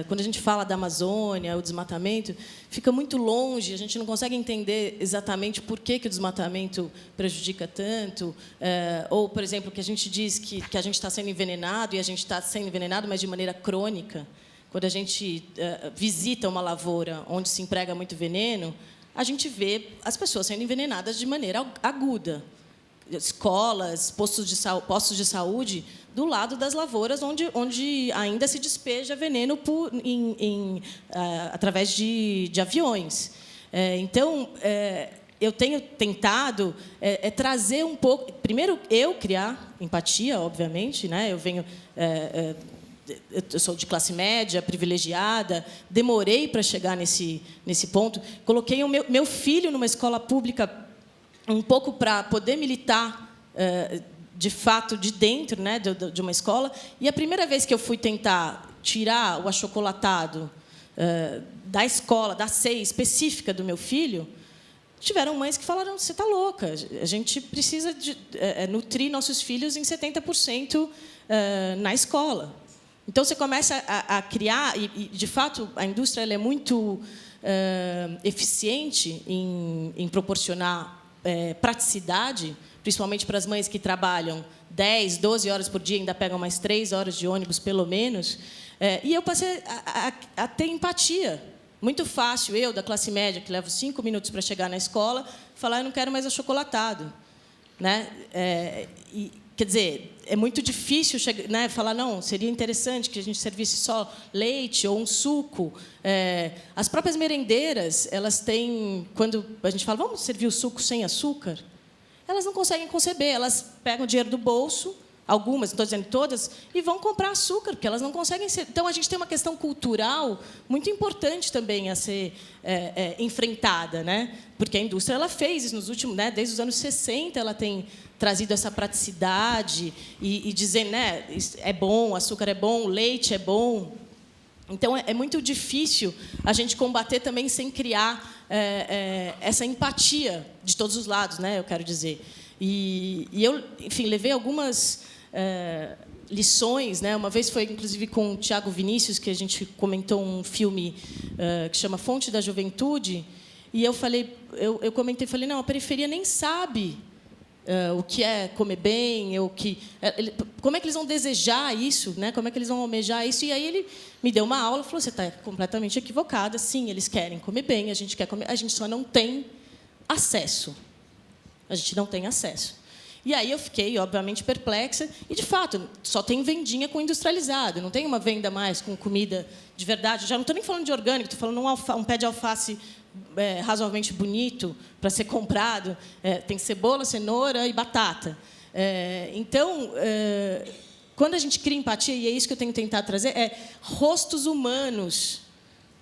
Quando a gente fala da Amazônia, o desmatamento, fica muito longe, a gente não consegue entender exatamente por que o desmatamento prejudica tanto, ou, por exemplo, que a gente diz que a gente está sendo envenenado, e a gente está sendo envenenado, mas de maneira crônica. Quando a gente visita uma lavoura onde se emprega muito veneno, a gente vê as pessoas sendo envenenadas de maneira aguda. Escolas, postos de saúde, do lado das lavouras, onde ainda se despeja veneno através de aviões. Então, eu tenho tentado trazer um pouco... Primeiro, eu criar empatia, obviamente, né? Eu sou de classe média, privilegiada, demorei para chegar nesse ponto. Coloquei o meu filho numa escola pública um pouco para poder militar, de fato, de dentro, né, de uma escola. E a primeira vez que eu fui tentar tirar o achocolatado da escola, da ceia específica do meu filho, tiveram mães que falaram: você está louca, a gente precisa nutrir nossos filhos em 70% na escola. Então, você começa a criar, e, de fato, a indústria ela é muito eficiente em proporcionar praticidade, principalmente para as mães que trabalham 10, 12 horas por dia, ainda pegam mais 3 horas de ônibus, pelo menos. E eu passei a ter empatia. Muito fácil, eu, da classe média, que levo 5 minutos para chegar na escola, falar: eu não quero mais achocolatado. Né? Quer dizer, é muito difícil né, falar: não, seria interessante que a gente servisse só leite ou um suco. As próprias merendeiras, elas têm... Quando a gente fala: vamos servir o suco sem açúcar, elas não conseguem conceber. Elas pegam o dinheiro do bolso, algumas, não estou dizendo todas, e vão comprar açúcar, porque elas não conseguem ser... Então, a gente tem uma questão cultural muito importante também a ser enfrentada, né? Porque a indústria ela fez isso nos últimos... Né, desde os anos 60, ela tem trazido essa praticidade e dizendo, né, é bom, açúcar é bom, leite é bom. Então, é muito difícil a gente combater também sem criar essa empatia de todos os lados, né, eu quero dizer. E eu, enfim, levei algumas lições, né? Uma vez foi, inclusive, com o Tiago Vinícius, que a gente comentou um filme que chama Fonte da Juventude, e eu comentei, falei: não, a periferia nem sabe o que é comer bem, como é que eles vão desejar isso, né? Como é que eles vão almejar isso? E aí ele me deu uma aula e falou: você está completamente equivocada. Sim, eles querem comer bem, a gente quer comer, a gente só não tem acesso. A gente não tem acesso. E aí eu fiquei, obviamente, perplexa. E, de fato, só tem vendinha com industrializado. Não tem uma venda mais com comida de verdade. Já não estou nem falando de orgânico, estou falando um pé de alface razoavelmente bonito para ser comprado. Tem cebola, cenoura e batata. Então, quando a gente cria empatia, e é isso que eu tenho tentado trazer, rostos humanos,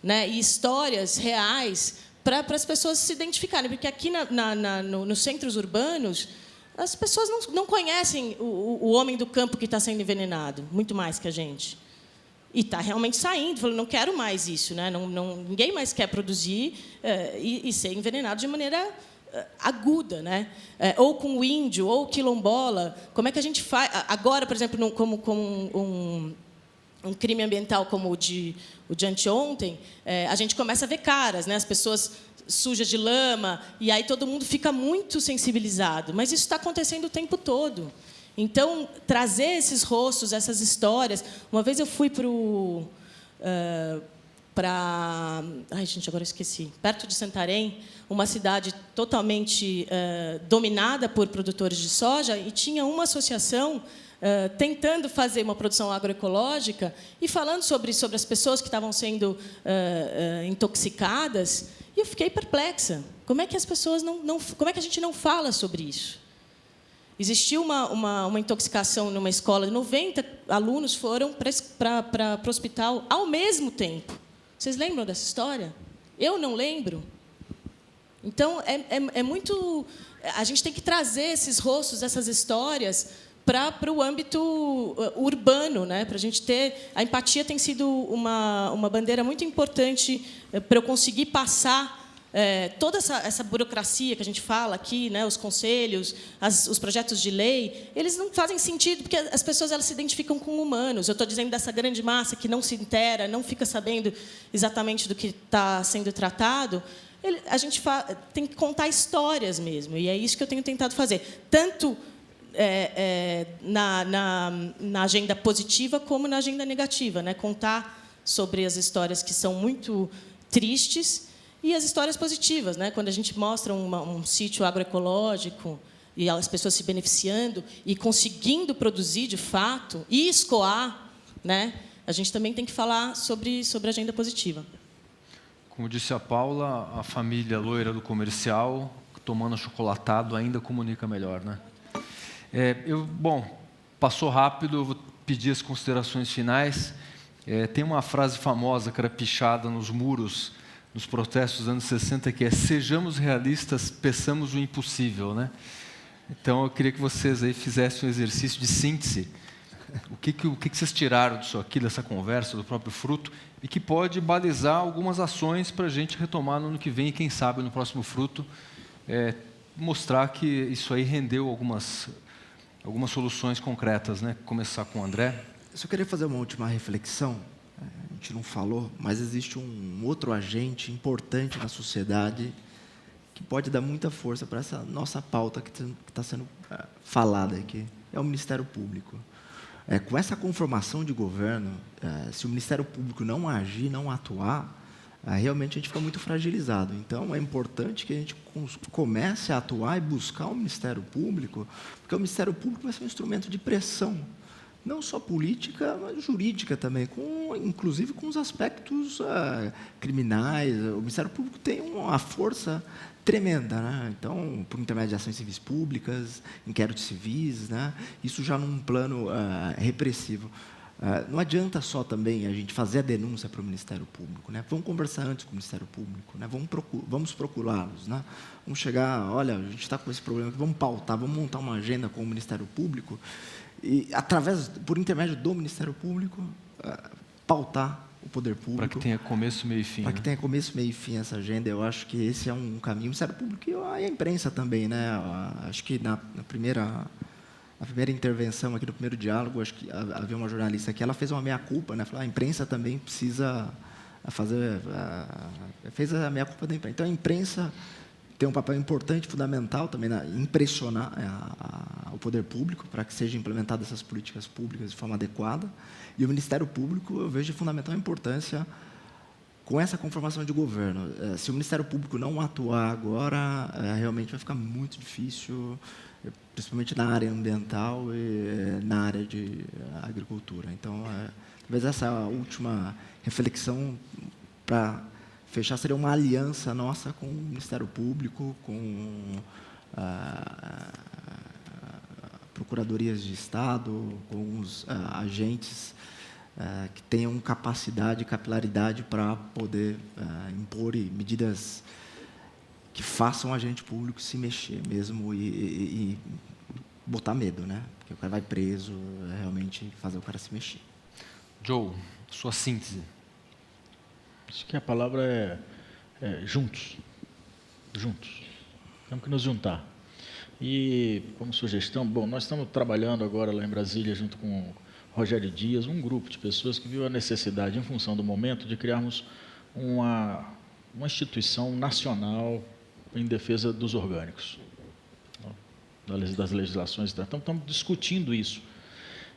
né, e histórias reais para as pessoas se identificarem. Porque aqui nos centros urbanos, as pessoas não conhecem o homem do campo que está sendo envenenado, muito mais que a gente. E está realmente saindo, falando: não quero mais isso. Né? Ninguém mais quer produzir e ser envenenado de maneira aguda. Né? Ou com o índio, ou quilombola. Como é que a gente faz? Agora, por exemplo, como um crime ambiental como o de anteontem, a gente começa a ver caras, né? As pessoas sujas de lama, e aí todo mundo fica muito sensibilizado. Mas isso está acontecendo o tempo todo. Então, trazer esses rostos, essas histórias... Uma vez eu fui ai, gente, agora eu esqueci. Perto de Santarém, uma cidade totalmente dominada por produtores de soja, e tinha uma associação tentando fazer uma produção agroecológica e falando sobre as pessoas que estavam sendo intoxicadas, e eu fiquei perplexa. Como é que as pessoas como é que a gente não fala sobre isso? Existiu uma intoxicação numa escola, 90 alunos foram para o hospital ao mesmo tempo. Vocês lembram dessa história? Eu não lembro. Então, é muito... A gente tem que trazer esses rostos, essas histórias, para o âmbito urbano, né? Para a gente ter... A empatia tem sido uma bandeira muito importante para eu conseguir passar toda essa burocracia que a gente fala aqui, né? Os conselhos, os projetos de lei, eles não fazem sentido, porque as pessoas elas se identificam com humanos. Eu estou dizendo dessa grande massa que não se intera, não fica sabendo exatamente do que está sendo tratado. A gente tem que contar histórias mesmo, e é isso que eu tenho tentado fazer, tanto na agenda positiva como na agenda negativa, né? Contar sobre as histórias que são muito tristes e as histórias positivas, né? Quando a gente mostra um sítio agroecológico e as pessoas se beneficiando e conseguindo produzir de fato e escoar, né? A gente também tem que falar sobre a agenda positiva. Como disse a Paula, a família loira do comercial tomando achocolatado ainda comunica melhor, né? Bom, passou rápido, eu vou pedir as considerações finais. Tem uma frase famosa que era pichada nos muros, nos protestos dos anos 60, que é: sejamos realistas, peçamos o impossível, né? Então, eu queria que vocês aí fizessem um exercício de síntese. O que vocês tiraram disso aqui, dessa conversa, do próprio Fruto, e que pode balizar algumas ações para a gente retomar no ano que vem, e quem sabe no próximo Fruto, mostrar que isso aí rendeu algumas soluções concretas, né? Começar com o André. Eu só queria fazer uma última reflexão. A gente não falou, mas existe um outro agente importante na sociedade que pode dar muita força para essa nossa pauta que está sendo falada aqui. É o Ministério Público. Com essa conformação de governo, se o Ministério Público não agir, não atuar, realmente a gente fica muito fragilizado. Então, é importante que a gente comece a atuar e buscar o Ministério Público, porque o Ministério Público vai ser um instrumento de pressão, não só política, mas jurídica também, inclusive com os aspectos criminais. O Ministério Público tem uma força tremenda, né? Então, por intermédio de ações civis públicas, inquéritos civis, né? Isso já num plano repressivo. Não adianta só também a gente fazer a denúncia para o Ministério Público, né? Vamos conversar antes com o Ministério Público, né? Vamos procurá-los, né? Vamos chegar, olha, a gente está com esse problema aqui, vamos pautar, vamos montar uma agenda com o Ministério Público e, por intermédio do Ministério Público, pautar o poder público. Para que tenha começo, meio e fim. Para que tenha começo, meio e fim essa agenda, eu acho que esse é um caminho. O Ministério Público e a imprensa também, né? Acho que na primeira intervenção aqui, no primeiro diálogo, acho que havia uma jornalista aqui, ela fez uma meia-culpa, né? Falou: a imprensa também precisa fazer... fez a meia-culpa da imprensa. Então, a imprensa tem um papel importante, fundamental também, em impressionar o poder público para que sejam implementadas essas políticas públicas de forma adequada. E o Ministério Público, eu vejo de fundamental importância com essa conformação de governo. Se o Ministério Público não atuar agora, realmente vai ficar muito difícil, principalmente na área ambiental e na área de agricultura. Então, talvez essa última reflexão para fechar seria uma aliança nossa com o Ministério Público, com procuradorias de Estado, com os agentes que tenham capacidade e capilaridade para poder impor medidas que façam o agente público se mexer mesmo e botar medo, né? Porque o cara vai preso, realmente fazer o cara se mexer. Joe, sua síntese. Acho que a palavra é juntos. Juntos. Temos que nos juntar. E, como sugestão, bom, nós estamos trabalhando agora lá em Brasília, junto com Rogério Dias, um grupo de pessoas que viu a necessidade, em função do momento, de criarmos uma instituição nacional em defesa dos orgânicos, das legislações. Então, estamos discutindo isso.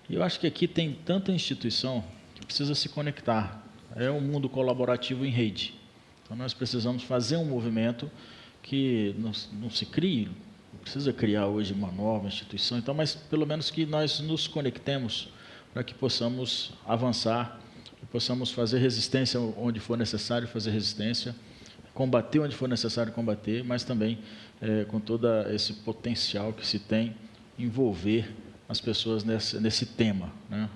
E eu acho que aqui tem tanta instituição que precisa se conectar. É um mundo colaborativo em rede. Então, nós precisamos fazer um movimento que não se crie, não precisa criar hoje uma nova instituição, então, mas pelo menos que nós nos conectemos para que possamos avançar, que possamos fazer resistência onde for necessário fazer resistência, combater onde for necessário combater, mas também com todo esse potencial que se tem, envolver as pessoas nesse tema, né?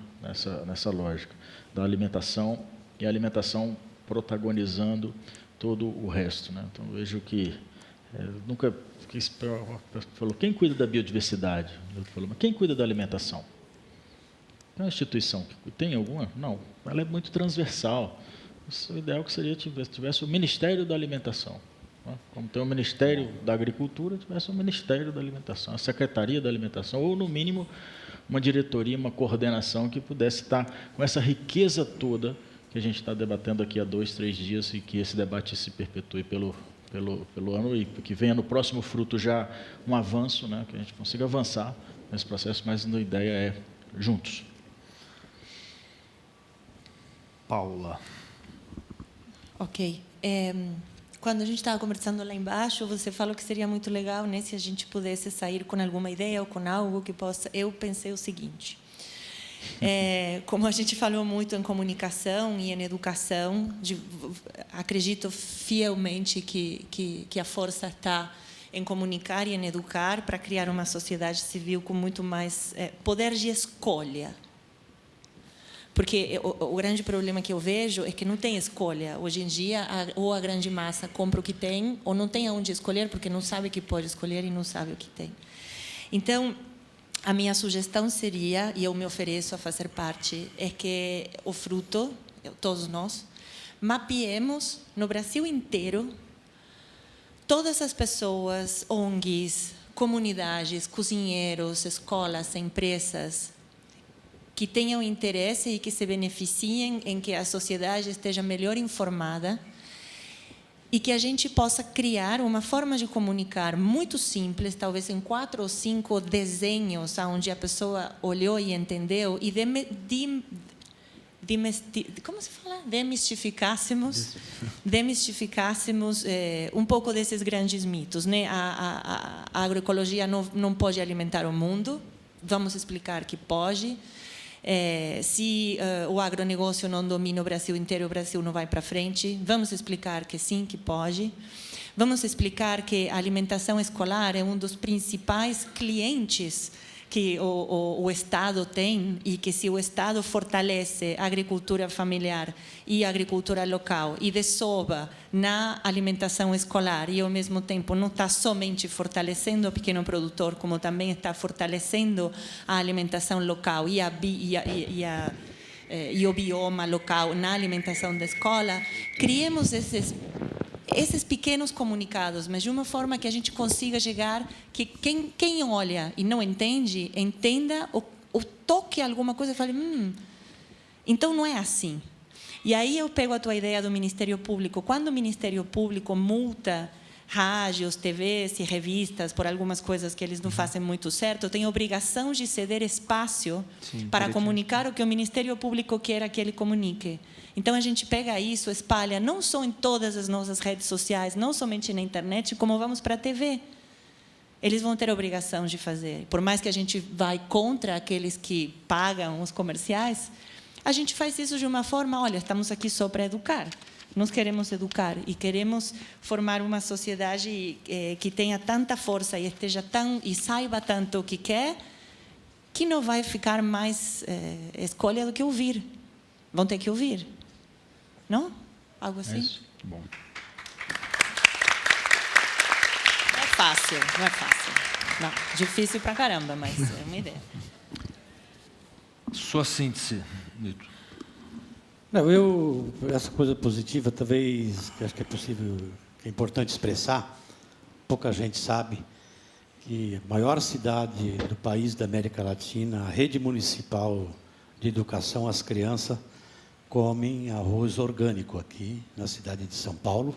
nessa lógica da alimentação, e a alimentação protagonizando todo o resto, né? Então, vejo que nunca falou, quem cuida da biodiversidade? Eu falou, mas quem cuida da alimentação? Tem uma instituição que tem alguma? Não, ela é muito transversal. O ideal que seria tivesse o Ministério da Alimentação. Né? Como tem o Ministério da Agricultura, tivesse o Ministério da Alimentação, a Secretaria da Alimentação, ou, no mínimo, uma diretoria, uma coordenação que pudesse estar com essa riqueza toda que a gente está debatendo aqui há 2, 3 dias, e que esse debate se perpetue pelo ano, e que venha no próximo Fruto já um avanço, né? Que a gente consiga avançar nesse processo, mas a ideia é juntos. Paula. Ok. Quando a gente estava conversando lá embaixo, você falou que seria muito legal, né, se a gente pudesse sair com alguma ideia ou com algo que possa... Eu pensei o seguinte, como a gente falou muito em comunicação e em educação, acredito fielmente que a força está em comunicar e em educar para criar uma sociedade civil com muito mais poder de escolha. Porque o grande problema que eu vejo é que não tem escolha. Hoje em dia, ou a grande massa compra o que tem, ou não tem aonde escolher, porque não sabe que pode escolher e não sabe o que tem. Então, a minha sugestão seria, e eu me ofereço a fazer parte, é que o Fruto, todos nós, mapeemos no Brasil inteiro todas as pessoas, ONGs, comunidades, cozinheiros, escolas, empresas, que tenham interesse e que se beneficiem em que a sociedade esteja melhor informada e que a gente possa criar uma forma de comunicar muito simples, talvez em 4 ou 5 desenhos, onde a pessoa olhou e entendeu, e como se fala? Demistificássemos um pouco desses grandes mitos, né? A agroecologia não pode alimentar o mundo, vamos explicar que pode. Se o agronegócio não domina o Brasil inteiro, o Brasil não vai para frente. Vamos explicar que sim, que pode. Vamos explicar que a alimentação escolar é um dos principais clientes que o Estado tem, e que se o Estado fortalece a agricultura familiar e a agricultura local e desova na alimentação escolar e, ao mesmo tempo, não está somente fortalecendo o pequeno produtor, como também está fortalecendo a alimentação local e o bioma local na alimentação da escola, criemos esses pequenos comunicados, mas de uma forma que a gente consiga chegar, que quem olha e não entende, entenda o toque alguma coisa e fale, então não é assim. E aí eu pego a tua ideia do Ministério Público. Quando o Ministério Público multa rádios, TVs e revistas por algumas coisas que eles não fazem muito certo, tem a obrigação de ceder espaço para comunicar o que o Ministério Público quer que ele comunique. Então, a gente pega isso, espalha, não só em todas as nossas redes sociais, não somente na internet, como vamos para a TV. Eles vão ter a obrigação de fazer. Por mais que a gente vá contra aqueles que pagam os comerciais, a gente faz isso de uma forma, olha, estamos aqui só para educar. Nós queremos educar e queremos formar uma sociedade que tenha tanta força e e saiba tanto o que quer, que não vai ficar mais escolha do que ouvir. Vão ter que ouvir. Não? Algo assim? É isso. Bom. Não é fácil, não é fácil. Não, difícil pra caramba, mas é uma ideia. Sua síntese, Nito. Não, essa coisa positiva, talvez, que acho que é possível, que é importante expressar, pouca gente sabe que a maior cidade do país da América Latina, a rede municipal de educação, as crianças comem arroz orgânico aqui na cidade de São Paulo,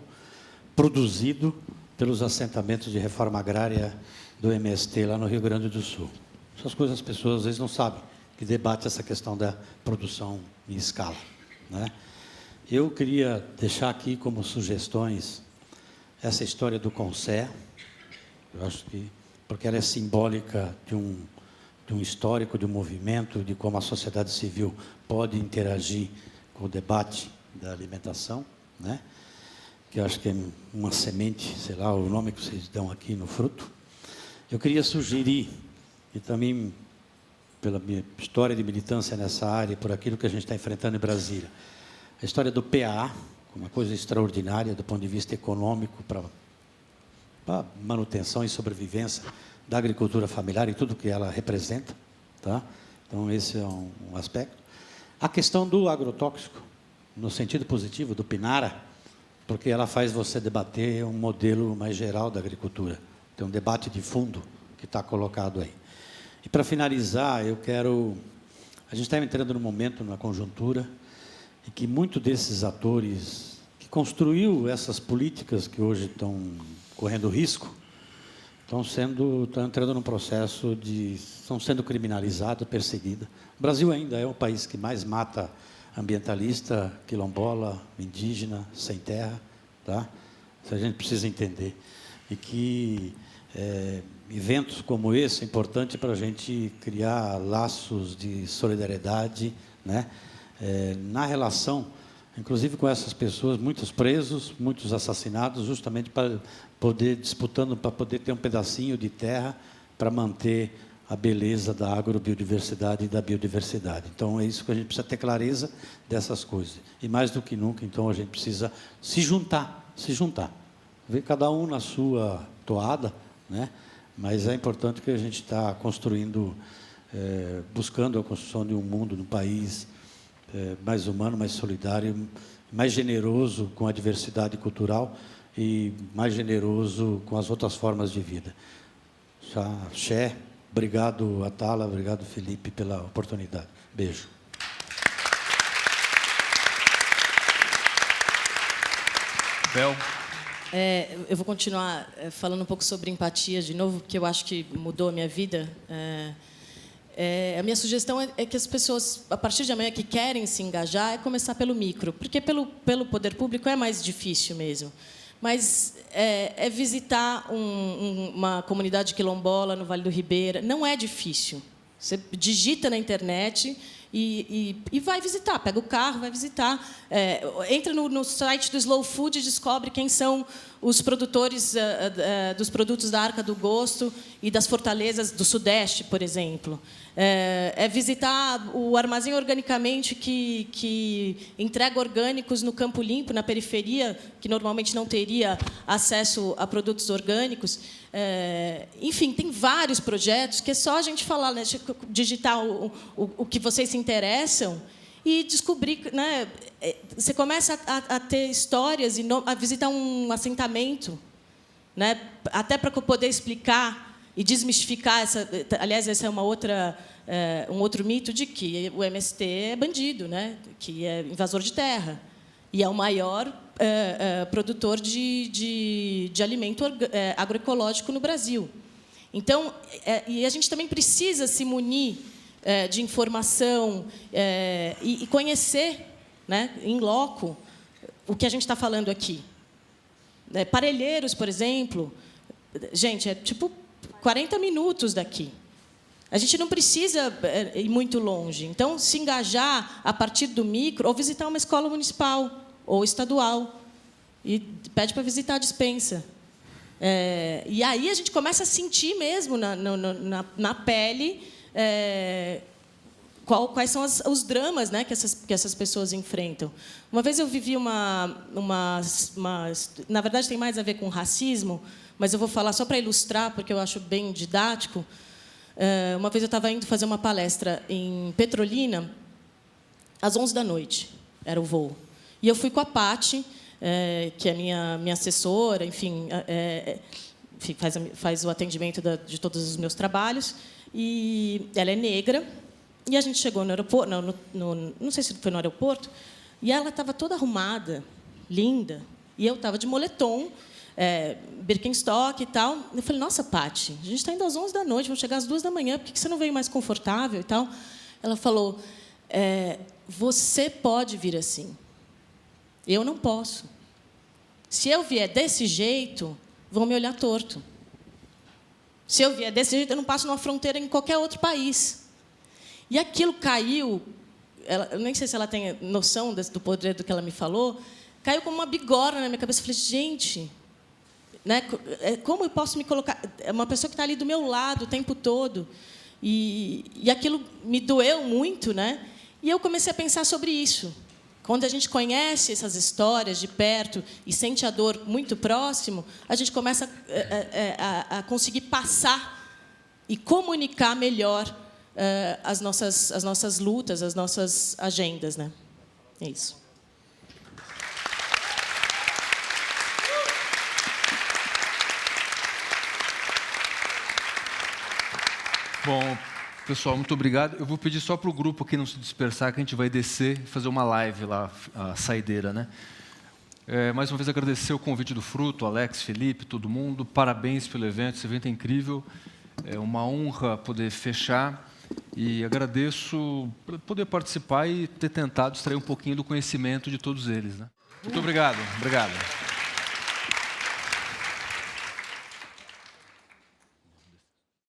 produzido pelos assentamentos de reforma agrária do MST lá no Rio Grande do Sul. Essas coisas as pessoas às vezes não sabem, que debate essa questão da produção em escala, né? Eu queria deixar aqui como sugestões essa história do CONSER, eu acho que, porque ela é simbólica de um histórico, de um movimento, de como a sociedade civil pode interagir com o debate da alimentação, né? Que eu acho que é uma semente, sei lá, o nome que vocês dão aqui no fruto. Eu queria sugerir, e também pela minha história de militância nessa área e por aquilo que a gente está enfrentando em Brasília, a história do PAA, uma coisa extraordinária do ponto de vista econômico para manutenção e sobrevivência da agricultura familiar e tudo que ela representa, tá? Então, esse é um aspecto. A questão do agrotóxico, no sentido positivo, do PNARA, porque ela faz você debater um modelo mais geral da agricultura. Tem um debate de fundo que está colocado aí. E, para finalizar, a gente está entrando num momento, numa conjuntura, em que muitos desses atores que construiu essas políticas que hoje estão correndo risco, estão entrando num processo estão sendo criminalizados, perseguidos. O Brasil ainda é o país que mais mata ambientalista, quilombola, indígena, sem terra, tá? Isso a gente precisa entender. E que eventos como esse é importante para a gente criar laços de solidariedade, né? Na relação inclusive com essas pessoas, muitos presos, muitos assassinados, justamente para poder disputando, para poder ter um pedacinho de terra para manter a beleza da agrobiodiversidade e da biodiversidade. Então, é isso que a gente precisa ter clareza dessas coisas. E mais do que nunca, então, a gente precisa se juntar. Ver cada um na sua toada, né? Mas é importante que a gente está construindo, buscando a construção de um mundo, de um país mais humano, mais solidário, mais generoso com a diversidade cultural e mais generoso com as outras formas de vida. Xé, obrigado, Atala, obrigado, Felipe, pela oportunidade. Beijo. Bel. Eu vou continuar falando um pouco sobre empatia de novo, porque eu acho que mudou a minha vida. A minha sugestão é que as pessoas, a partir de amanhã, que querem se engajar, é começar pelo micro, porque pelo poder público é mais difícil mesmo. Mas é visitar uma comunidade quilombola no Vale do Ribeira. Não é difícil. Você digita na internet e vai visitar. Pega o carro, vai visitar. Entra no site do Slow Food e descobre quem são os produtores dos produtos da Arca do Gosto e das fortalezas do Sudeste, por exemplo. Visitar o armazém organicamente que entrega orgânicos no Campo Limpo, na periferia, que normalmente não teria acesso a produtos orgânicos. Enfim, tem vários projetos que é só a gente falar, né, digitar o que vocês se interessam e descobrir, né, você começa a ter histórias e a visitar um assentamento, né, até para poder explicar e desmistificar aliás, essa é um outro mito de que o MST é bandido, né, que é invasor de terra e é o maior produtor de alimento agroecológico no Brasil. Então, e a gente também precisa se munir de informação e conhecer, né, em loco o que a gente está falando aqui. Parelheiros, por exemplo, gente, é tipo 40 minutos daqui. A gente não precisa ir muito longe. Então, se engajar a partir do micro, ou visitar uma escola municipal ou estadual, e pede para visitar a despensa. E aí a gente começa a sentir mesmo na pele quais são os dramas, né, que essas pessoas enfrentam. Uma vez eu vivi na verdade, tem mais a ver com racismo, mas eu vou falar só para ilustrar, porque eu acho bem didático. Uma vez eu estava indo fazer uma palestra em Petrolina, às 11 da noite, era o voo. E eu fui com a Pati, que é minha assessora, enfim, faz o atendimento de todos os meus trabalhos. E ela é negra. E a gente chegou no aeroporto, não sei se foi no aeroporto, e ela estava toda arrumada, linda, e eu estava de moletom, Birkenstock e tal. Eu falei, nossa, Pati, a gente está indo às 11 da noite, vamos chegar às 2 da manhã, por que você não veio mais confortável e tal? Ela falou, você pode vir assim, eu não posso. Se eu vier desse jeito, vão me olhar torto. Se eu vier desse jeito, eu não passo numa fronteira em qualquer outro país. E aquilo caiu, eu nem sei se ela tem noção do poder do que ela me falou, caiu como uma bigorna na minha cabeça. Eu falei, gente, né, como eu posso me colocar... É uma pessoa que está ali do meu lado o tempo todo. E aquilo me doeu muito, né? E eu comecei a pensar sobre isso. Quando a gente conhece essas histórias de perto e sente a dor muito próximo, a gente começa a conseguir passar e comunicar melhor as nossas lutas, as nossas agendas, né? É isso. Bom, pessoal, muito obrigado. Eu vou pedir só para o grupo aqui não se dispersar, que a gente vai descer e fazer uma live lá, a saideira, né? Mais uma vez agradecer o convite do Fruto, Alex, Felipe, todo mundo. Parabéns pelo evento, esse evento é incrível. É uma honra poder fechar. E agradeço por poder participar e ter tentado extrair um pouquinho do conhecimento de todos eles, né? Muito obrigado. Obrigado.